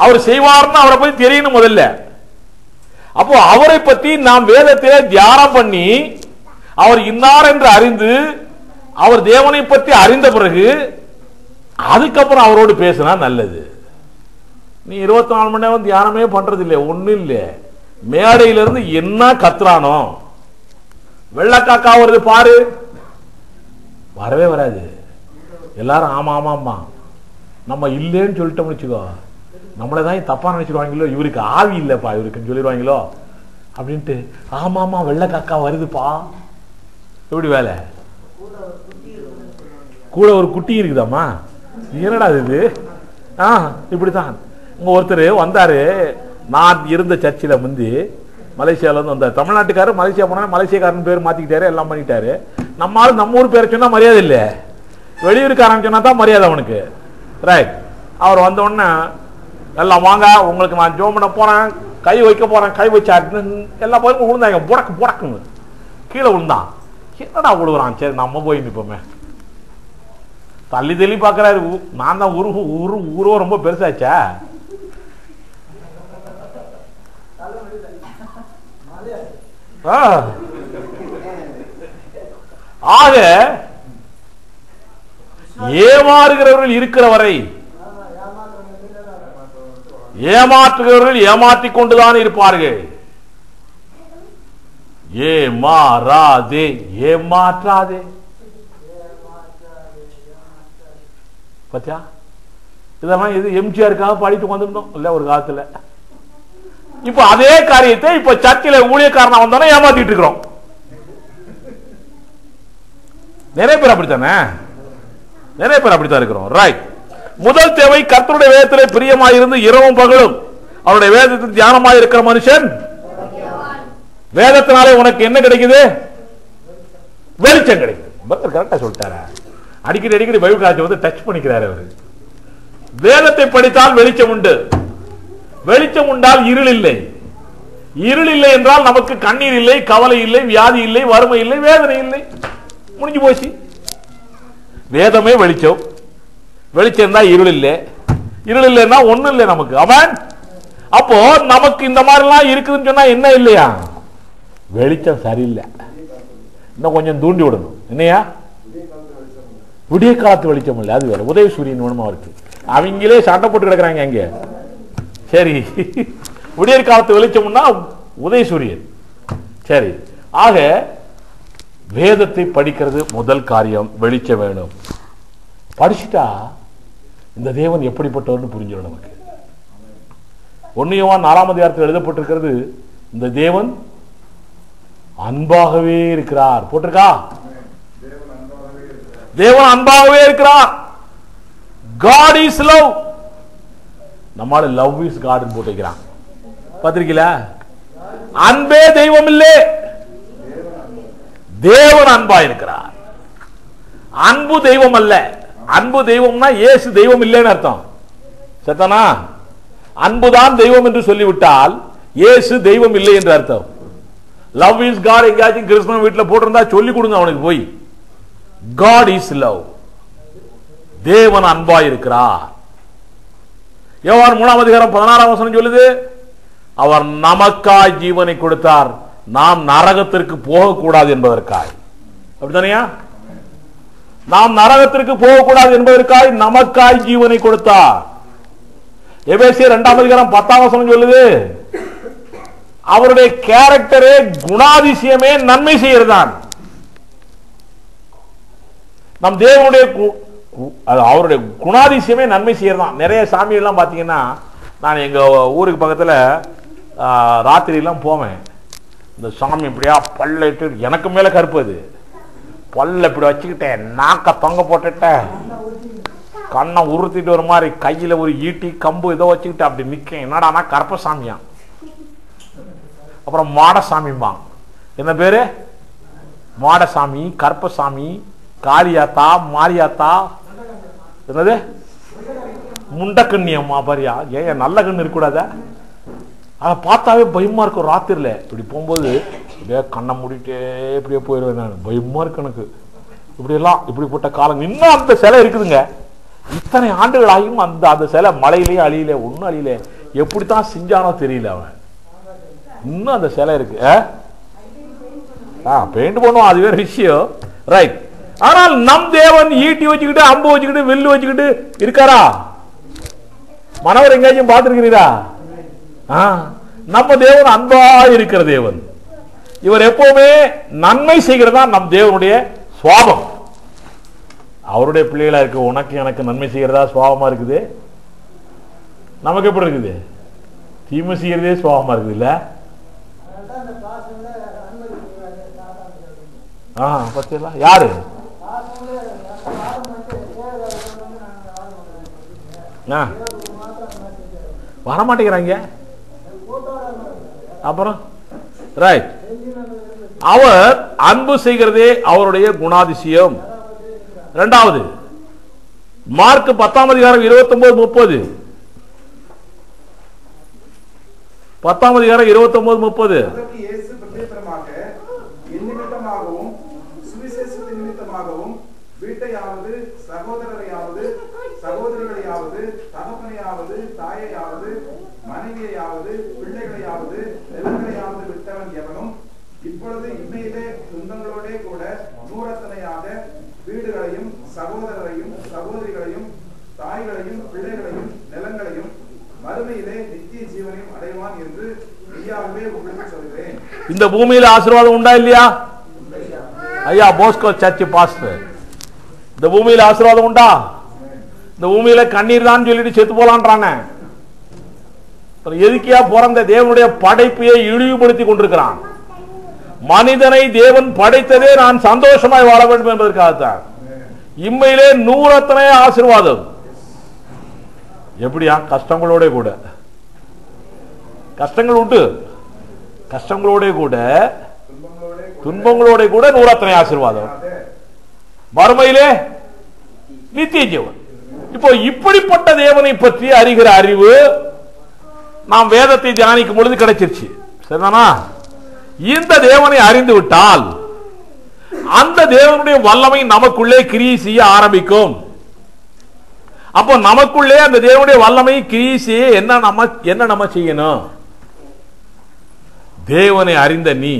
அவர் செய்வார்னு அவரை போய் தெரியணும் முதல்ல. அப்போ அவரை பற்றி நாம் வேதத்திலே தியானம் பண்ணி அவர் இன்னார் என்று அறிந்து அவர் தேவனை பற்றி அறிந்த பிறகு அதுக்கப்புறம் அவரோடு பேசினா நல்லது. நீ 24 மணி நேரம் தியானமே பண்றது இல்லை, ஒன்னும் இல்லை. மேடையிலிருந்து என்ன கத்துறானோ, வெள்ளக்காக்கா வருது பாரு, வரவே வராது. எல்லாரும் ஆமா ஆமா ஆமா நம்ம இல்லைன்னு சொல்லிட்டோம்னு வச்சுக்கோ, நம்மளதான் தப்பா நினைச்சிருவாங்களோ, இவருக்கு ஆவி இல்லப்பா இவருக்குன்னு சொல்லிடுவாங்களோ அப்படின்ட்டு. ஆமா ஆமா வெள்ளக்காக்கா வருதுப்பா. எப்படி வேலை? கூட ஒரு குட்டி இருக்குதாம்மா, என்னடா இது? இப்படித்தான். இங்க ஒருத்தர் வந்தாரு, நான் இருந்த சர்ச்சில் முந்தி மலேசியால இருந்து வந்தார். தமிழ்நாட்டுக்காரர் மலேசியா போனா மலேசியக்காரன் பேர் மாத்திக்கிட்டாரு, எல்லாம் பண்ணிட்டாரு. நம்மளால நம்ம ஊர் பேரை சொன்னா மரியாதை இல்லை, வெளியூருக்காரன் சொன்னா தான் மரியாதை அவனுக்கு. ரைட். அவர் வந்த உடனே எல்லாம் வாங்க, உங்களுக்கு நான் ஜோம் பண்ண போறேன், கை வைக்க போறேன், கை வச்சா எல்லா பேருக்கும் விழுந்தாங்க, புடக்கு புடக்குன்னு கீழே விழுந்தான். என்னடா விழுவுறான், சரி நம்ம போய் நிற்போமே. தள்ளி தள்ளி பாக்குறாரு. நான் தான் உருவம் ரொம்ப பெருசாச்சா. ஆக ஏமாறுகிறவர்கள் இருக்கிற வரை ஏமாற்றுகிறவர்கள் ஏமாற்றிக் கொண்டுதான் இருப்பார்கள். ஏமாறாதே ஏமாற்றாதே. பத்தியா, இதெல்லாம் இது எம்ஜிஆருக்காக பாடிட்டு வந்திருந்தோம் இல்ல ஒரு காலத்துல. இப்ப அதே காரியத்தை இப்ப சர்ச்சில ஊழியக்காரனா வந்தோன்னா ஏமாத்திட்டு இருக்கிறோம். நிறைய பேர் அப்படித்தானே, நிறைய பேர் அப்படித்தான் இருக்கிறோம். ரைட். முதல் தேவை, கர்த்தருடைய வேதத்திலே பிரியமாயிருந்து இரவும் பகலும் அவருடைய வேதத்தில் தியானமாய் இருக்கிற மனுஷன். வேதத்தினாலே உனக்கு என்ன கிடைக்குது? வெளிச்சம் கிடைக்குது. கரெக்டா சொல்லிட்டார. அடிக்கடி அடிக்கடி பைபிள் கிளாஸ் வந்து டச் பண்ணிக்கிறாரு அவரு. வேதத்தை படித்தால் வெளிச்சம் உண்டு. வெளிச்சம் உண்டால் இருள் இல்லை. இருள் இல்லை என்றால் நமக்கு கண்ணீர் இல்லை, கவலை இல்லை, வியாதி இல்லை, வறுமை இல்லை, வேதனை இல்லை, முடிஞ்சு போச்சு. வேதமே வெளிச்சம். வெளிச்சம் இருந்தா இருள் இல்லை, இருள் இல்லைன்னா ஒண்ணும் இல்லை நமக்கு. அவன் அப்போ நமக்கு இந்த மாதிரிலாம் இருக்குதுன்னு சொன்னா என்ன இல்லையா? வெளிச்சம் சரியில்லை, இன்னும் கொஞ்சம் தூண்டி விடணும். என்னையா? விடிய காலத்து வெளிச்சம் இல்லை, அது வேற. உதய சூரியன் வேணுமா இருக்கு. அவங்களே சண்டை போட்டு கிடக்குறாங்க அங்க. சரி, விடிய காலத்து வெளிச்சம்னா உதய சூரியன். சரி. ஆக வேதத்தை படிக்கிறது முதல் காரியம். வெளிச்சம் வேணும். படிச்சுட்டா இந்த தேவன் எப்படிப்பட்டவர்னு புரிஞ்சிடும் நமக்கு. 1 யோவான் 4ஆம் அதிகாரத்தில் எழுதப்பட்டிருக்கிறது, இந்த தேவன் அன்பாகவே இருக்கிறார். போட்டிருக்கா? தேவன் அன்பாகவே இருக்கிறார். God is love. நம்மால love is God ன்னு போட்டுக்கிறான். பாத்திருக்கீங்களா? அன்பே தெய்வம் இல்லை, தேவன் அன்பா இருக்கிறார். அன்பு தெய்வம் அல்ல. அன்பு தெய்வம்னா இயேசு தெய்வம் இல்லைன்னு அர்த்தம். சத்தனா? அன்புதான் தெய்வம் என்று சொல்லிவிட்டால் இயேசு தெய்வம் இல்லை என்று அர்த்தம். லவ் இஸ் காட் எங்கேயாச்சும் கிறிஸ்தவ வீட்டில் போட்டிருந்தா சொல்லி கொடுங்க அவனுக்கு போய். God is love. தேவன் அன்பா இருக்கிறார். யோவான் 3ஆம் அதிகாரம் 16ஆம் வசனம் சொல்லுது, அவர் நமக்காய் ஜீவனை கொடுத்தார், நாம் நரகத்திற்கு போகக்கூடாது என்பதற்காய். அப்படித்தானையா? நாம் நரகத்திற்கு போகக்கூடாது என்பதற்காய் நமக்காய் ஜீவனை கொடுத்தார். எபேசியர் 2ஆம் அதிகாரம் 10ஆம் வசனம் சொல்லுது, அவருடைய கேரக்டரே குணாதிசயமே நன்மை செய்யறதான். நம் தேவனுடைய அவருடைய குணாதிசயமே நன்மை செய்யறதான். நிறைய சாமி எல்லாம் பாத்தீங்கன்னா, நான் எங்க ஊருக்கு பக்கத்துல ராத்திரி எல்லாம் போவேன். இந்த சாமி இப்படியா பல்லிட்டு, எனக்கு மேல கருப்பது, பல்ல இப்படி வச்சுக்கிட்டேன், நாக்க தொங்க போட்டுட்டேன், கண்ணை உறுத்திட்டு ஒரு மாதிரி, கையில ஒரு ஈட்டி கம்பு இதோ வச்சுக்கிட்டு அப்படி நிக்க. என்னடானா கருப்பசாமியா. அப்புறம் மாடசாமிம்பா. என்ன பேரு? மாடசாமி, கருப்பசாமி, காளியாத்தா, மாரியாத்தா, என்னது முண்டக்கண்ணியம்மா பாரியா. ஏன் நல்ல கண்ணு இருக்கக்கூடாத? அதை பார்த்தாவே பயமா இருக்கும். ராத்திரில இப்படி போகும்போது அப்படியே கண்ணை மூடிட்டே இப்படியே போயிடுவேன் நான். பயமா இருக்கு எனக்கு. இப்படியெல்லாம் இப்படிப்பட்ட காலம் இன்னும் அந்த சிலை இருக்குதுங்க. இத்தனை ஆண்டுகள் ஆகியும் அந்த அந்த சிலை மலையிலேயே அழியல, ஒன்னும் அழியல. எப்படித்தான் செஞ்சானோ தெரியல அவன். இன்னும் அந்த சிலை இருக்கு. பெயிண்ட் பண்ணுவோம், அது வேற விஷயம், ரைட். ஆனால் நம் தேவன் ஈட்டி வச்சுக்கிட்டு அம்பு வச்சுக்கிட்டு வில்லு வச்சுக்கிட்டு இருக்காரா? மனவர் எங்கேயும் பார்த்திருக்கிறீரா? நம்ம தேவன் அன்பா இருக்கிற தேவன். இவர் எப்பவுமே நன்மை செய்கிறதா நம் தேவனுடைய சுவாபம். அவருடைய பிள்ளைகளா இருக்கு உனக்கு எனக்கு நன்மை செய்கிறதா சுவாபமா இருக்குது. நமக்கு எப்படி இருக்குது? தீமை செய்யறதே சுவாபமா இருக்குது இல்ல? பத்தியா யாரு வரமாட்டேங்கிறாங்க. அப்புறம் ரைட், அவர் அன்பு செய்கிறதே அவருடைய குணாதிசயம். இரண்டாவது மார்க் 10 29-30, 10 29-30. இயேசு பிரத்யேகமாக என் நிமித்தமாகவும் சுவிசேஷத்தின் நிமித்தமாகவும் வீட்டையாவது சகோதரரையாவது சகோதரிகளையாவது தகப்பனையாவது தாயையாவது மனைவியையாவது பிள்ளைகளையாவது நிலங்களையாவது விட்டவன் எவனும் இப்பொழுது இன்மையிலே துன்பங்களோட கூட நூறத்தனையாக வீடுகளையும் சகோதரரையும் சகோதரிகளையும் தாய்களையும் பிள்ளைகளையும் நிலங்களையும் மறுமையிலே நித்திய ஜீவனையும் அடைவான் என்று மெய்யாகவே உங்களுக்கு சொல்கிறேன். இந்த பூமியில ஆசீர்வாதம் உண்டா இல்லையா? ஐயா போஸ்கோ சர்ச் பாஸ்டர், இந்த பூமியில ஆசீர்வாதம் உண்டா? இந்த பூமியில கண்ணீர் தான் சொல்லிட்டு செத்து போலான்றானே. எதுக்கியா பிறந்த தேவனுடைய படைப்பையை இழிவுபடுத்தி கொண்டிருக்கிறான். மனிதனை தேவன் படைத்ததே நான் சந்தோஷமாய் வாழ வேண்டும் என்பதற்காகத்தான். இம்மையிலே நூறத்தனை ஆசீர்வாதம். எப்படியா? கஷ்டங்களோட கூட, கஷ்டங்கள் உண்டு, கஷ்டங்களோட கூட துன்பங்களோட கூட நூறத்தனை ஆசீர்வாதம். மறுமையிலே நித்திய ஜீவன். இப்போ இப்படிப்பட்ட தேவனை பற்றி அறிகிற அறிவு நாம் வேதத்தை தியானிக்கும் பொழுது கிடைச்சிருச்சு. சரிதானா? இந்த தேவனை அறிந்து விட்டால் அந்த தேவனுடைய வல்லமை நமக்குள்ளே கிரியை செய்ய ஆரம்பிக்கும். அப்போ நமக்குள்ளே அந்த தேவனுடைய வல்லமை கிரியை செய்ய என்ன நம்ம செய்யணும்? தேவனை அறிந்த நீ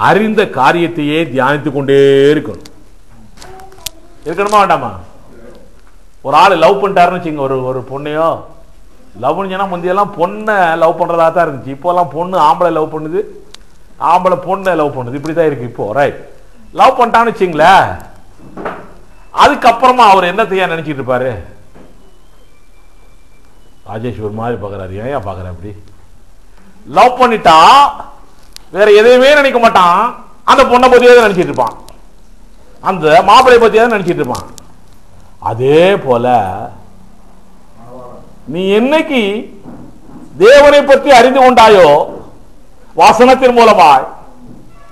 அறிந்த காரியத்தையே தியானித்துக் கொண்டே இருக்கணும். இருக்கணுமா வேண்டாமா? ஒரு ஆளு லவ் பண்ணிட்டாருன்னு வச்சுங்க, ஒரு பொண்ணையோ லவ் பண்ணிச்சா, முந்தையெல்லாம் பொண்ணை லவ் பண்றதா தான் இருந்துச்சு. இப்போல்லாம் பொண்ணு ஆம்பளை லவ் பண்ணுது, ஆம்பளை பொண்ணை லவ் பண்ணுது, இப்படிதான் இருக்கு இப்போ. ரைட், லவ் பண்ணிட்டான்னு வச்சுங்களேன், அதுக்கப்புறமா அவர் என்னத்தையா நினைச்சிட்டு இருப்பாரு? ராஜேஷ் ஒரு மாதிரி பாக்குறாரு, ஏன் பாக்குற அப்படி? லவ் பண்ணிட்டா வேற எதையுமே நினைக்க மாட்டான், அந்த பொண்ணை பத்தியாவது நினைச்சிட்டு இருப்பான், அந்த மாப்பிளை பத்தியாவது நினைச்சிட்டு இருப்பான். அதே போல நீ என்னைக்கு தேவனை பற்றி அறிந்து கொண்டாயோ வாசனத்தின் மூலமாய்,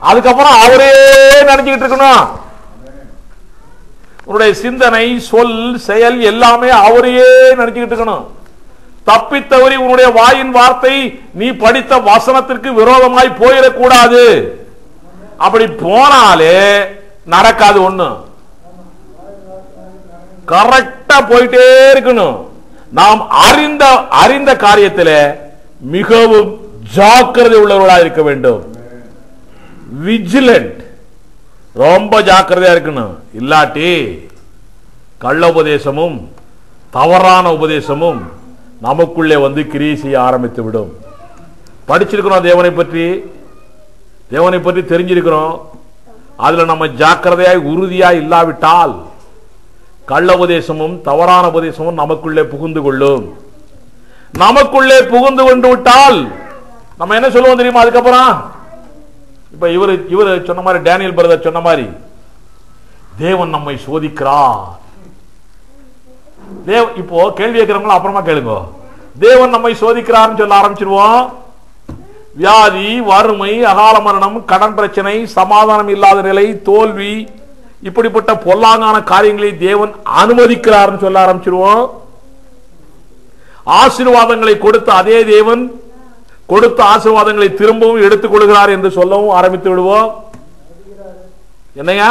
அதுக்கப்புறம் அவரே நினைச்சுக்கிட்டு இருக்கணும். உன்னுடைய சிந்தனை சொல் செயல் எல்லாமே அவரையே நினைச்சுக்கிட்டு இருக்கணும். தப்பித்தவறி உன்னுடைய வாயின் வார்த்தை நீ படித்த வசனத்திற்கு விரோதமாய் போயிடக்கூடாது. அப்படி போனாலே நடக்காது. ஒண்ணு கரெக்டா போயிட்டே இருக்கணும். நாம் அறிந்த காரியத்தில் மிகவும் ஜாக்கிரதை உள்ளவர்களாக இருக்க வேண்டும். விஜிலண்ட், ரொம்ப ஜாக்கிரதையா இருக்கணும். இல்லாட்டி கள்ள உபதேசமும் தவறான உபதேசமும் நமக்குள்ளே வந்து கிரியை செய்ய ஆரம்பித்து விடும். படிச்சிருக்கிறோம், தேவனை பற்றி தெரிஞ்சிருக்கிறோம். அதுல நம்ம ஜாக்கிரதையாய் உறுதியாய் இல்லாவிட்டால் கள்ள உபதேசமும் தவறான உபதேசமும் நமக்குள்ளே புகுந்து கொள்ளும். நமக்குள்ளே புகுந்து கொண்டு விட்டால் நம்ம என்ன சொல்லுவோம் தெரியுமா? அதுக்கப்புறம் இப்ப இவரு சொன்ன மாதிரி, டேனியல் பிரதர் சொன்ன மாதிரி, தேவன் நம்மை சோதிக்கிறார். இப்போ கேள்வி கேட்கிறவங்களும் அப்புறமா கேளுங்க. தேவன் நம்மை சோதிக்கிறார்னு சொல்ல ஆரம்பிச்சிருவோம். வியாதி, வறுமை, அகால மரணம், கடன் பிரச்சனை, சமாதானம் இல்லாத நிலை, தோல்வி, இப்படிப்பட்ட பொல்லாங்கான காரியங்களை தேவன் அனுமதிக்கிறார்னு சொல்ல ஆரம்பிச்சிருவோம். ஆசீர்வாதங்களை கொடுத்த அதே தேவன் கொடுத்த ஆசீர்வாதங்களை திரும்பவும் எடுத்துக் கொள்கிறார் என்று சொல்லவும் ஆரம்பித்து விடுவோம். என்னையா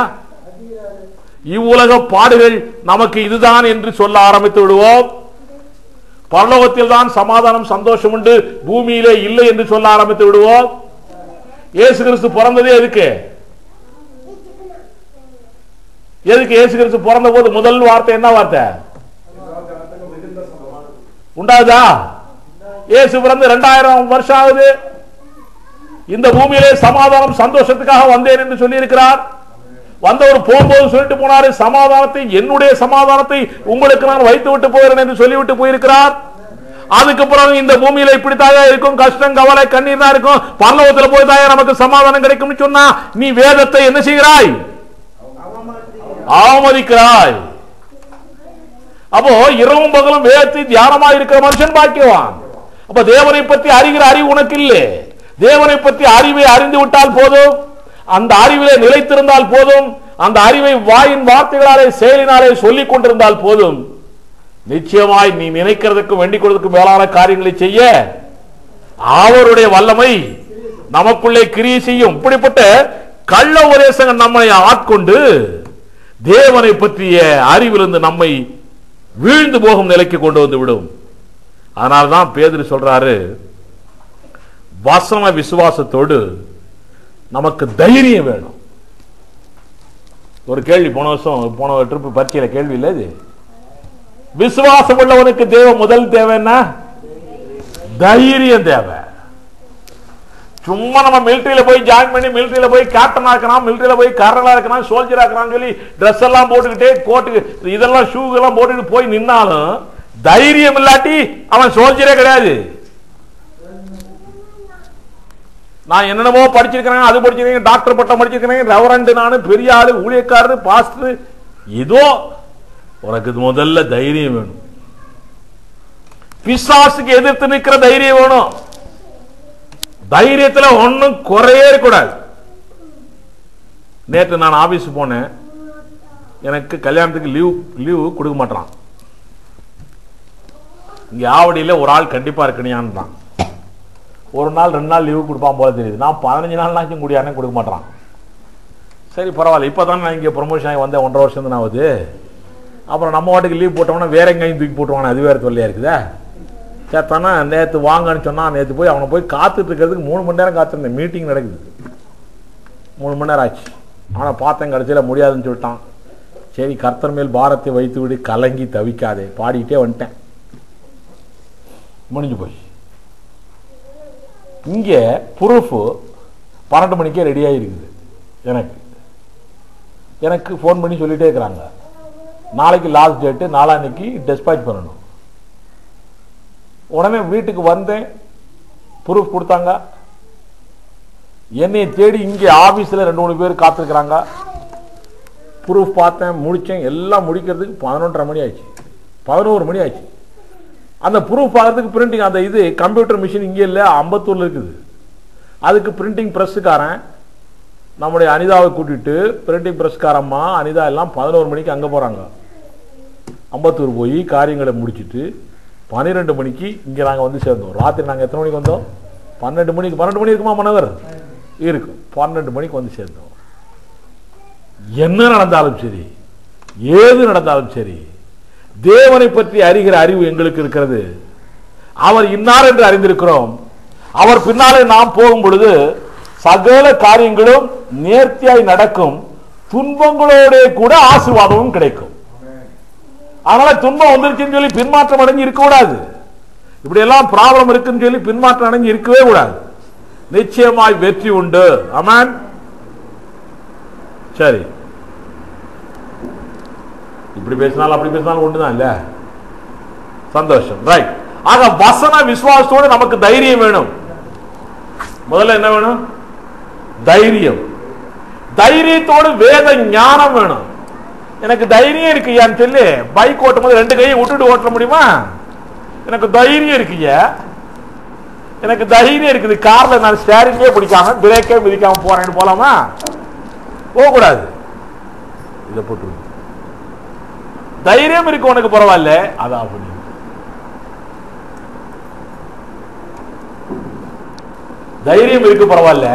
இவ்வுலக பாடுகள் நமக்கு இதுதான் என்று சொல்ல ஆரம்பித்து விடுவோம். பரலோகத்தில் தான் சமாதானம் சந்தோஷம் உண்டு, பூமியிலே இல்லை என்று சொல்ல ஆரம்பித்து விடுவோம். இயேசு கிறிஸ்து பிறந்ததே எதுக்கு? இயேசு கிறிஸ்து பிறந்த போது முதல் வார்த்தை என்ன வார்த்தை உண்டாதா? இயேசு பிறந்து 2000 வருஷம் ஆகுது. இந்த பூமியிலே சமாதானம் சந்தோஷத்துக்காக வந்தேன் என்று சொல்லி இருக்கிறார். வந்தவர் போகும்போது சொல்லிட்டு போனாரு, சமாதானத்தை, என்னுடைய சமாதானத்தை உங்களுக்கு நான் வைத்து விட்டு போகிறேன் என்று சொல்லிவிட்டு போயிருக்கிறார். அதுக்கப்புறம் இந்த பூமியில இப்படித்தான் இருக்கும், கஷ்டம் கவலை கண்ணீர் தான் இருக்கும். பரலோகத்தில் போய் தான் நமக்கு சமாதானம் கிடைக்கும் சொன்னா நீ வேதத்தை என்ன செய்கிறாய்? அவமதிக்கிறாய். அப்போ இரவும் பகலும் வேதத்தை தியானமா இருக்கிற மனுஷன் பாக்கியவான். அப்ப தேவனை பற்றி அறிகிற அறிவு உனக்கு இல்லை. தேவனை பற்றி அறிவை அறிந்து விட்டால் போதும், அந்த அறிவிலே நிலைத்திருந்தால் போதும், அந்த அறிவை வாயின் வார்த்தைகளாலே செயலினாலே சொல்லிக் கொண்டிருந்தால் போதும், நிச்சயமாய் நீ நினைக்கிறதுக்கும் வேண்டிக் கொள்வதற்கும் மேலான காரியங்களை செய்ய அவருடைய வல்லமை நமக்குள்ளே கிரியை செய்யும். இப்படிப்பட்ட கள்ள உபதேசங்கள் நம்மை ஆட்கொண்டு தேவனை பற்றிய அறிவிலிருந்து நம்மை வீழ்ந்து போகும் நிலைக்கு கொண்டு வந்து விடும். அதனால்தான் பேதுரு சொல்றாரு, வசன விசுவாசத்தோடு நமக்கு தைரியம் வேணும். ஒரு கேள்வி போன ட்ரிப் பரீட்சையில கேள்வி இல்லை, இது விசுவாசம் உள்ளவனுக்கு தேவை முதல் தேவைன்னா தைரியம் தேவை. சும்மா நம்ம மிலிட்டரியில போய் ஜாயின் பண்ணி மிலிட்டரியில போய் கேப்டனா இருக்கிறான், மிலிட்டரியில போய் கர்னலா இருக்கிறான், சோல்ஜரா இருக்கிறான்னு சொல்லி ட்ரெஸ் எல்லாம் போட்டுக்கிட்டே கோட்டு இதெல்லாம் ஷூ எல்லாம் போட்டுக்கிட்டு போய் நின்னாலும் தைரியம் இல்லாட்டி அவன் சோல்ஜரே கிடையாது. நான் என்னென்னமோ படிச்சிருக்கிறேன், அது படிச்சிருக்கேன், டாக்டர் பட்டம் படிச்சிருக்கிறேன், ரெவரண்ட், நானு பெரிய ஆளு, ஊழியக்காரரு, பாஸ்டர், ஏதோ உனக்கு முதல்ல தைரியம் வேணும். பிசாசுக்கு எதிர்த்து நிற்கிற தைரியம் வேணும். தைரியத்துல ஒன்னும் குறையே கூடாது. நேற்று நான் ஆபீஸ் போனேன், எனக்கு கல்யாணத்துக்கு லீவ் கொடுக்க மாட்டான். இங்க ஆவடியில் ஒரு ஆள் கண்டிப்பா இருக்கணியான்னு தான். ஒரு நாள் 2 நாள் லீவு கொடுப்பான் போல தெரியுது. நான் 15 நாள் கூடியானே கொடுக்க மாட்டான். சரி பரவாயில்ல, இப்பதான் நான் இங்கே ப்ரொமோஷன் ஆகி வந்தேன், 1.5 வருஷம் தான் ஆகுது. அப்புறம் நம்ம வாட்டுக்கு லீவ் போட்டோம்னா வேற எங்கேயும் தூக்கி போட்டுவானே, அது வேற தொல்லையா இருக்குதா? சேர்த்தானா நேற்று வாங்கன்னு சொன்னா, நேற்று போய் அவனை போய் காத்துட்டு இருக்கிறதுக்கு 3 மணி நேரம் காத்திருந்தேன். மீட்டிங் நடக்குது, 3 மணி நேரம் ஆச்சு. ஆனால் பார்த்தேன், கடைசியில் முடியாதுன்னு சொல்லிட்டான். சரி கர்த்தர் மேல் பாரத்தை வைத்து விடு, கலங்கி தவிக்காதே, பாடிக்கிட்டே வந்துட்டேன். முடிஞ்சு போய் இங்கே ப்ரூஃப் 12 மணிக்கே ரெடியாக இருக்குது. எனக்கு ஃபோன் பண்ணி சொல்லிட்டே இருக்கிறாங்க, நாளைக்கு லாஸ்ட் டேட்டு, நாளான்னைக்கு டெஸ்பாச் பண்ணணும். உடனே வீட்டுக்கு வந்தேன், ப்ரூஃப் கொடுத்தாங்க. என்னை தேடி இங்கே ஆபீஸில் 2-3 பேர் காத்திருக்கிறாங்க. ப்ரூஃப் பார்த்தேன், முடித்தேன். எல்லாம் முடிக்கிறதுக்கு 11:30 மணி ஆயிடுச்சு, 11 மணி ஆயிடுச்சு. அந்த ப்ரூஃப் பார்க்கறதுக்கு பிரிண்டிங், அந்த இது கம்ப்யூட்டர் மிஷின் இங்கே இல்லை, அம்பத்தூரில் இருக்குது. அதுக்கு பிரிண்டிங் ப்ரெஸ்ஸுக்காரன் நம்முடைய அனிதாவை கூட்டிட்டு, பிரிண்டிங் ப்ரெஸ்காரம்மா அனிதா எல்லாம் 11 மணிக்கு அங்கே போகிறாங்க. அம்பத்தூர் போய் காரியங்களை முடிச்சுட்டு 12 மணிக்கு இங்கே நாங்கள் வந்து சேர்ந்தோம். ராத்திரி நாங்கள் எத்தனை மணிக்கு வந்தோம்? 12 மணி இருக்குமா மனவர்? இருக்கு. 12 மணிக்கு வந்து சேர்ந்தோம். என்ன நடந்தாலும் சரி, ஏது நடந்தாலும் சரி, தேவனை பற்றி அறிகிற அறிவு எங்களுக்கு இருக்கிறது. அவர் இன்னார் என்று அறிந்திருக்கிறோம். அவர் பின்னாலே நாம் போகும் பொழுது சகல காரியங்களும் நேர்த்தியாய் நடக்கும். துன்பங்களோட கூட ஆசீர்வாதமும் கிடைக்கும். அதனால துன்பம் வந்துருச்சுன்னு சொல்லி பின்மாற்றம் அடைஞ்சு இருக்க கூடாது. இப்படி எல்லாம் ப்ராப்ளம் இருக்குன்னு சொல்லி பின்மாற்றம் அடைஞ்சு இருக்கவே கூடாது. நிச்சயமாய் வெற்றி உண்டு. ஆமென். சரி, இப்படி பேசினாலும் அப்படி பேசினாலும் ஒண்ணுதான் இல்ல, சந்தோஷம். ரைட். ஆக வசன விசுவாசத்தோடு நமக்கு தைரியம் வேணும். முதல்ல என்ன வேணும்? தைரியம். தைரியத்தோடு வேத ஞானம் வேணும். எனக்கு தைரியம் இருக்குயான்னு சொல்லி பைக் ஓட்டும் போது 2 கையை விட்டுட்டு ஓட்ட முடியுமா? எனக்கு தைரியம் இருக்குயா, எனக்கு தைரியம் இருக்குது. கார்ல நான் ஸ்டேரிங்கே பிடிக்காம பிரேக்கே மிதிக்காம போறேன்னு போலாமா? போகக்கூடாது. இதை போட்டு தைரியம் இருக்கு உனக்கு, பரவாயில்ல. அதான் அப்படி தைரியம் இருக்கு பரவாயில்ல,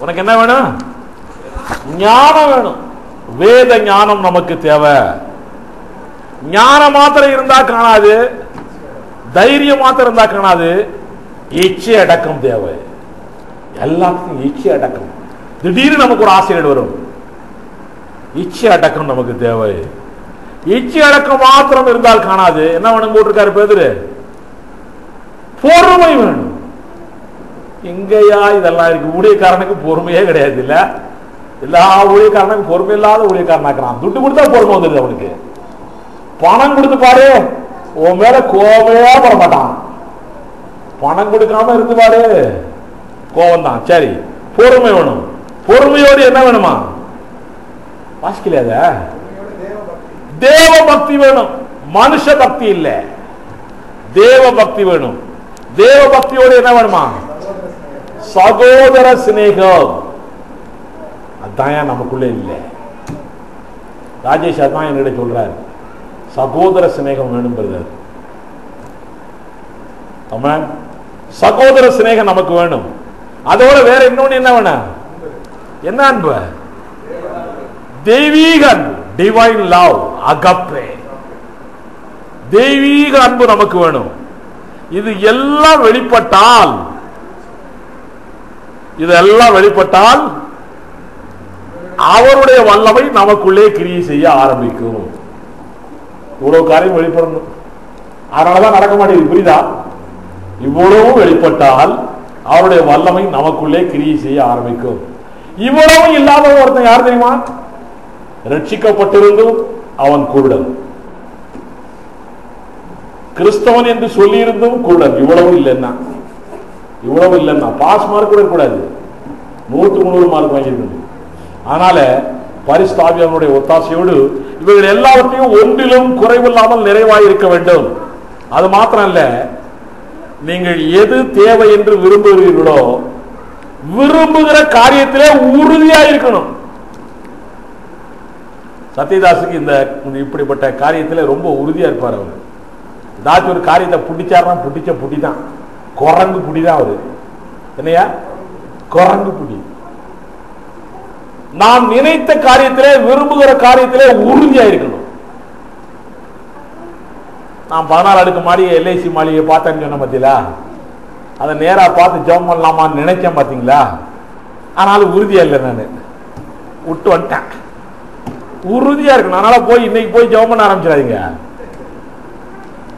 உனக்கு என்ன வேணும்? ஞானம் வேணும். வேத ஞானம் நமக்கு தேவை. ஞானம் மாத்திரம் இருந்தா காணாது, தைரியம் மாத்திரம் இருந்தா காணாது, இச்சை அடக்கம் தேவை. எல்லாத்துக்கும் இச்சை அடக்கம். திடீர்னு நமக்கு ஒரு ஆசைகள் வரும், இச்சை அடக்கம் நமக்கு தேவை. இச்சை அடக்கம் மாத்திரம் இருந்தால் காணாது. என்ன வேணும் போட்டிருக்காரு பேதுரு? பொறுமை வேணும். எங்கயா இதெல்லாம் இருக்கு? ஊழியக்காரனுக்கு பொறுமையே கிடையாது. இல்ல எல்லா ஊழியக்காரனுக்கும் பொறுமை இல்லாத ஊழியக்காரனாக்குறான். துட்டு கொடுத்தா பொறுமை வந்துருது அவனுக்கு. பணம் கொடுத்து பாரு, உன் மேல கோபமே பட மாட்டான். பணம் கொடுக்காம இருந்து பாரு, கோபம் தான். சரி, பொறுமை வேணும். பொறுமையோடு என்ன வேணுமா? வாசிக்கலையாத தேவ பக்தி வேணும். மனுஷ பக்தி இல்ல, தேவ பக்தி வேணும். தேவ பக்தியோடு என்ன வேணுமா? சகோதர சிநேகம். அதான் நமக்குள்ள இல்ல. ராஜேஷ் அதான் என்னிட சொல்றாரு, சகோதர சிநேகம் வேணும் பிரதர். ஆமென். சகோதர சிநேகம் நமக்கு வேணும். அதோட வேற இன்னொன்னு என்ன வேணும்? என்ன அன்பு? தெய்வீக அன்பு, டிவைன் லவ், அகப்பே. தெய்வீக அன்பு நமக்கு வேணும். இது எல்லாம் வெளிப்பட்டால், இதெல்லாம் வெளிப்பட்டால் அவருடைய வல்லமை நமக்குள்ளே கிரியை செய்ய ஆரம்பிக்கும். இவ்வளவு காரியம் வெளிப்படணும். அதனாலதான் நடக்க மாட்டேங்குது. புரியுதா? இவ்வளவு வெளிப்பட்டால் அவருடைய வல்லமை நமக்குள்ளே கிரியை செய்ய ஆரம்பிக்கும். இவ்வளவு இல்லாத ஒருத்தன் யார் தெரியுமா? ரட்சிக்கப்பட்டிருந்தும் அவன் குருடன், கிறிஸ்தவன் என்று சொல்லியிருந்தும் குருடன். இவ்வளவு இல்லைன்னா, இவ்வளவு இல்லைன்னா பாஸ் மார்க் கூட கூடாது, 100 மார்க் வாங்கியிருக்கணும். அதனால பரிசுத்தாவியானுடைய ஒத்தாசையோடு இவர்கள் எல்லாவற்றையும் ஒன்றிலும் குறைவில்லாமல் நிறைவாய் இருக்க வேண்டும். அது மாத்திரம் இல்ல, நீங்கள் எது தேவை என்று விரும்புகிறீர்களோ விரும்புகிற காரியத்திலே உறுதியா இருக்கணும். சத்யதாசுக்கு இந்த இப்படிப்பட்ட காரியத்திலே ரொம்ப உறுதியா இருப்பார். அவர் ஏதாச்சும் ஒரு காரியத்தை புடிச்சாருன்னா புடிச்ச புடிதான், குரங்கு புடிதான் அவரு. என்னையா? குரங்கு புடி. நாம் நினைத்த காரியத்திலே, விரும்புகிற காரியத்திலே உறுதியா இருக்கணும். நான் 14 அடுக்கு மாடி எல்ஐசி மாளிகையை பார்த்தேன்னு சொன்ன பார்த்தீங்களா? அதை நேரா பார்த்து ஜெபம் பண்ணலாமான்னு நினைச்சேன் பார்த்தீங்களா? ஆனாலும் உறுதியா இல்லை, நான் விட்டு வந்துட்டேன். உறுதியா இருக்கணும். அதனால போய் இன்னைக்கு போய் ஜெபம் பண்ண ஆரம்பிச்சிடாதீங்க.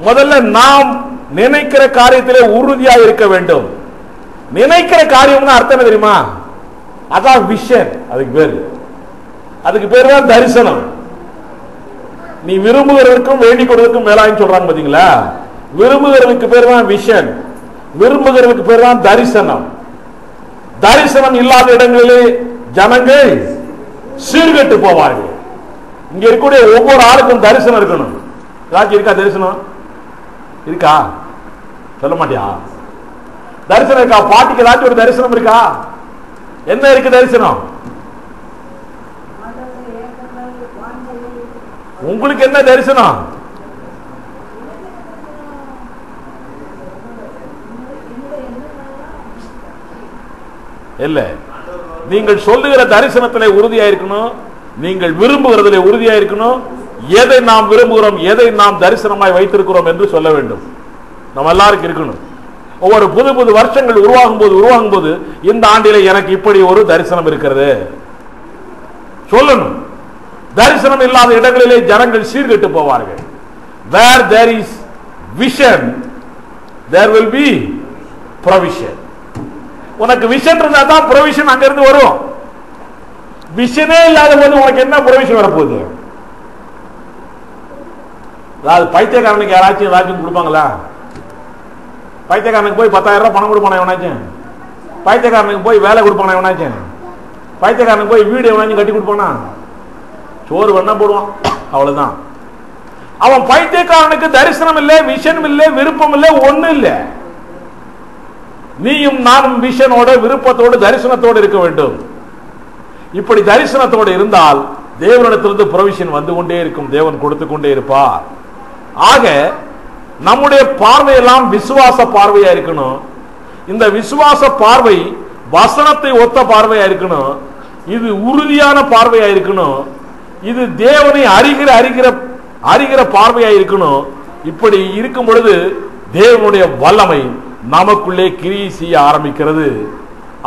முதல்ல நாம் நினைக்கிற காரியத்திலே உறுதியா இருக்க வேண்டும். நினைக்கிற காரியம்னு அர்த்தம் என்ன தெரியுமா? அதான் விஷன். அதுக்கு பேரு தான் தரிசனம். நீ விரும்புகிறதுக்கும் வேண்டிக் கொள்வதற்கும் மேலான்னு சொல்றாங்க பாத்தீங்களா? விரும்புகிறதுக்கு பேர் தான் விஷன், விரும்புகிறதுக்கு பேர் தான் தரிசனம். தரிசனம் இல்லாத இடங்களிலே ஜனங்கள் சீர்கெட்டு போவார்கள். இங்க இருக்கக்கூடிய ஒவ்வொரு ஆளுக்கும் தரிசனம் இருக்கணும். ஏதாச்சும் இருக்கா? தரிசனம் இருக்கா? சொல்ல மாட்டியா? தரிசனம் இருக்கா? பாட்டிக்கு ஏதாச்சும் ஒரு தரிசனம் இருக்கா? என்ன இருக்கு தரிசனம்? உங்களுக்கு என்ன தரிசனம்? இல்ல, நீங்கள் சொல்லுகிற தரிசனத்திலே உறுதியா இருக்கணும். நீங்கள் விரும்புகிறதிலே உறுதியா இருக்கணும். எதை நாம் விரும்புகிறோம், எதை நாம் தரிசனமாய் வைத்திருக்கிறோம் என்று சொல்ல வேண்டும். நம்ம எல்லாருக்கும் இருக்கணும். ஒவ்வொரு புது புது வருஷங்கள் உருவாகும் போது இந்த ஆண்டிலே எனக்கு இப்படி ஒரு தரிசனம் இருக்கிறது சொல்லணும். தரிசனம் இல்லாத இடங்களிலே ஜனங்கள் சீர்கெட்டு போவார்கள். Where there is vision, there will be provision. உனக்கு விஷன் இருந்தா தான் ப்ரொவிஷன் அங்க இருந்து வரும். விஷனே இல்லாத போது உனக்கு என்ன ப்ரொவிஷன் வரப்போகுது? அதாவது பைத்தியக்காரனுக்கு யாராச்சும் கொடுப்பாங்களா? பைத்தியக்காரனுக்கு போய் 10,000 ரூபாய் பணம் கொடுப்பானா எவனாச்சும்? பைத்தியக்காரனுக்கு போய் வேலை கொடுப்பானா எவனாச்சும்? பைத்தியக்காரனுக்கு போய் வீடு எவனாச்சும் கட்டி கொடுப்பானா? சோறு வேணா போடுவான், அவ்வளவுதான். அவன் பைத்தியக்காரனுக்கு தரிசனம் இல்லை, விஷன் இல்லை, விருப்பம் இல்லை, ஒண்ணு இல்லை. நீயும் நானும் விஷனோட, விருப்பத்தோடு, தரிசனத்தோடு இருக்க வேண்டும். இப்படி தரிசனத்தோடு இருந்தால் தேவனிடத்திலிருந்து ப்ரொவிஷன் வந்து கொண்டே இருக்கும், தேவன் கொடுத்து கொண்டே இருப்பார். ஆக நம்முடைய பார்வையெல்லாம் விசுவாச பார்வையா இருக்கணும். இந்த விசுவாச பார்வை வசனத்தை ஒத்த பார்வையா இருக்கணும். இது உறுதியான பார்வையா இருக்கணும். இது தேவனை அறிகிற பார்வையா இருக்கணும். இப்படி இருக்கும் பொழுது தேவனுடைய வல்லமை நமக்குள்ளே கிரியை செய்ய ஆரம்பிக்கிறது.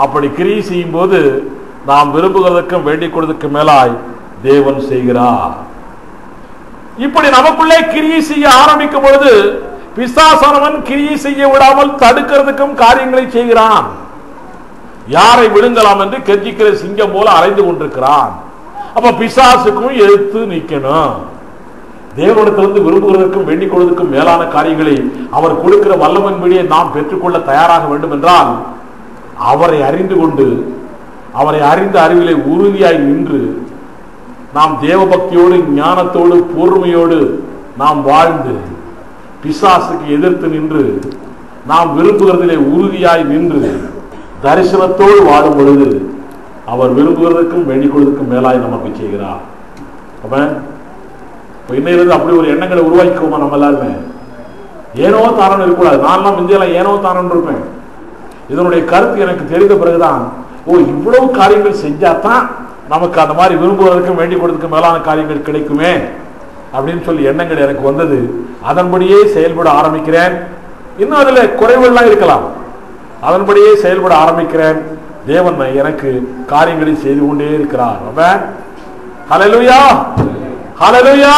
அப்படி கிரியை செய்யும் போது நாம் விரும்புகிறதுக்கும் வேண்டிக் கொள்வதற்கு மேலாய் தேவன் செய்கிறார். இப்படி நமக்குள்ளே கிரியை செய்ய ஆரம்பிக்கும் பொழுது பிசாசானவன் கிரியை செய்ய விடாமல் தடுக்கிறதுக்கும் காரியங்களை செய்கிறான். யாரை விழுங்கலாம் என்று கெஞ்சிக்கிற சிங்கம் போல அலைந்து கொண்டிருக்கிறான். அப்ப பிசாசுக்கும் எதிர்த்து நிற்கணும். தேவனிடத்திலிருந்து விரும்புகிறதற்கும் வேண்டிக் கொள்வதற்கும் மேலான காரியங்களை அவர் கொடுக்கிற வல்லமையின்படியே நாம் பெற்றுக்கொள்ள தயாராக வேண்டும் என்றால் அவரை அறிந்து கொண்டு அவரை அறிந்த அறிவிலே உறுதியாய் நின்று நாம் தேவபக்தியோடு ஞானத்தோடு பொறுமையோடு நாம் வாழ்ந்து பிசாசுக்கு எதிர்த்து நின்று நாம் விரும்புகிறதிலே உறுதியாய் நின்று தரிசனத்தோடு வாழும் பொழுது அவர் விரும்புவதற்கும் வேண்டிக் கொள்வதற்கும் மேலாய் நமக்கு செய்கிறார். இன்னையிலிருந்து அப்படி ஒரு எண்ணங்களை உருவாக்கிக்கோமா? நம்ம எல்லாருமே ஏனோ தானன் இருக்கக்கூடாது. நான்லாம் இந்தியாவில் ஏனோ தானன் இருப்பேன். இதனுடைய கருத்து எனக்கு தெரிந்த பிறகுதான், ஓ இவ்வளவு காரியங்கள் செஞ்சாதான் நமக்கு அந்த மாதிரி விரும்புவதற்கும் வேண்டிக் கொள்வதற்கும் மேலான காரியங்கள் கிடைக்குமே அப்படின்னு சொல்லி எண்ணங்கள் எனக்கு வந்தது. அதன்படியே செயல்பட ஆரம்பிக்கிறேன். இன்னும் அதுல குறைவுகள்லாம் இருக்கலாம். அதன்படியே செயல்பட ஆரம்பிக்கிறேன். தேவன் எனக்கு காரியங்களை செய்து கொண்டே இருக்கிறார். ஹல்லேலூயா, ஹல்லேலூயா.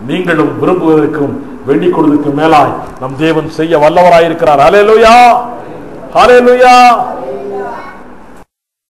நீங்களும் விரும்புவதற்கும் வேண்டிக் கொள்வதற்கும் மேலாய் நம் தேவன் செய்ய வல்லவராயிருக்கிறார். ஹல்லேலூயா, ஹல்லேலூயா.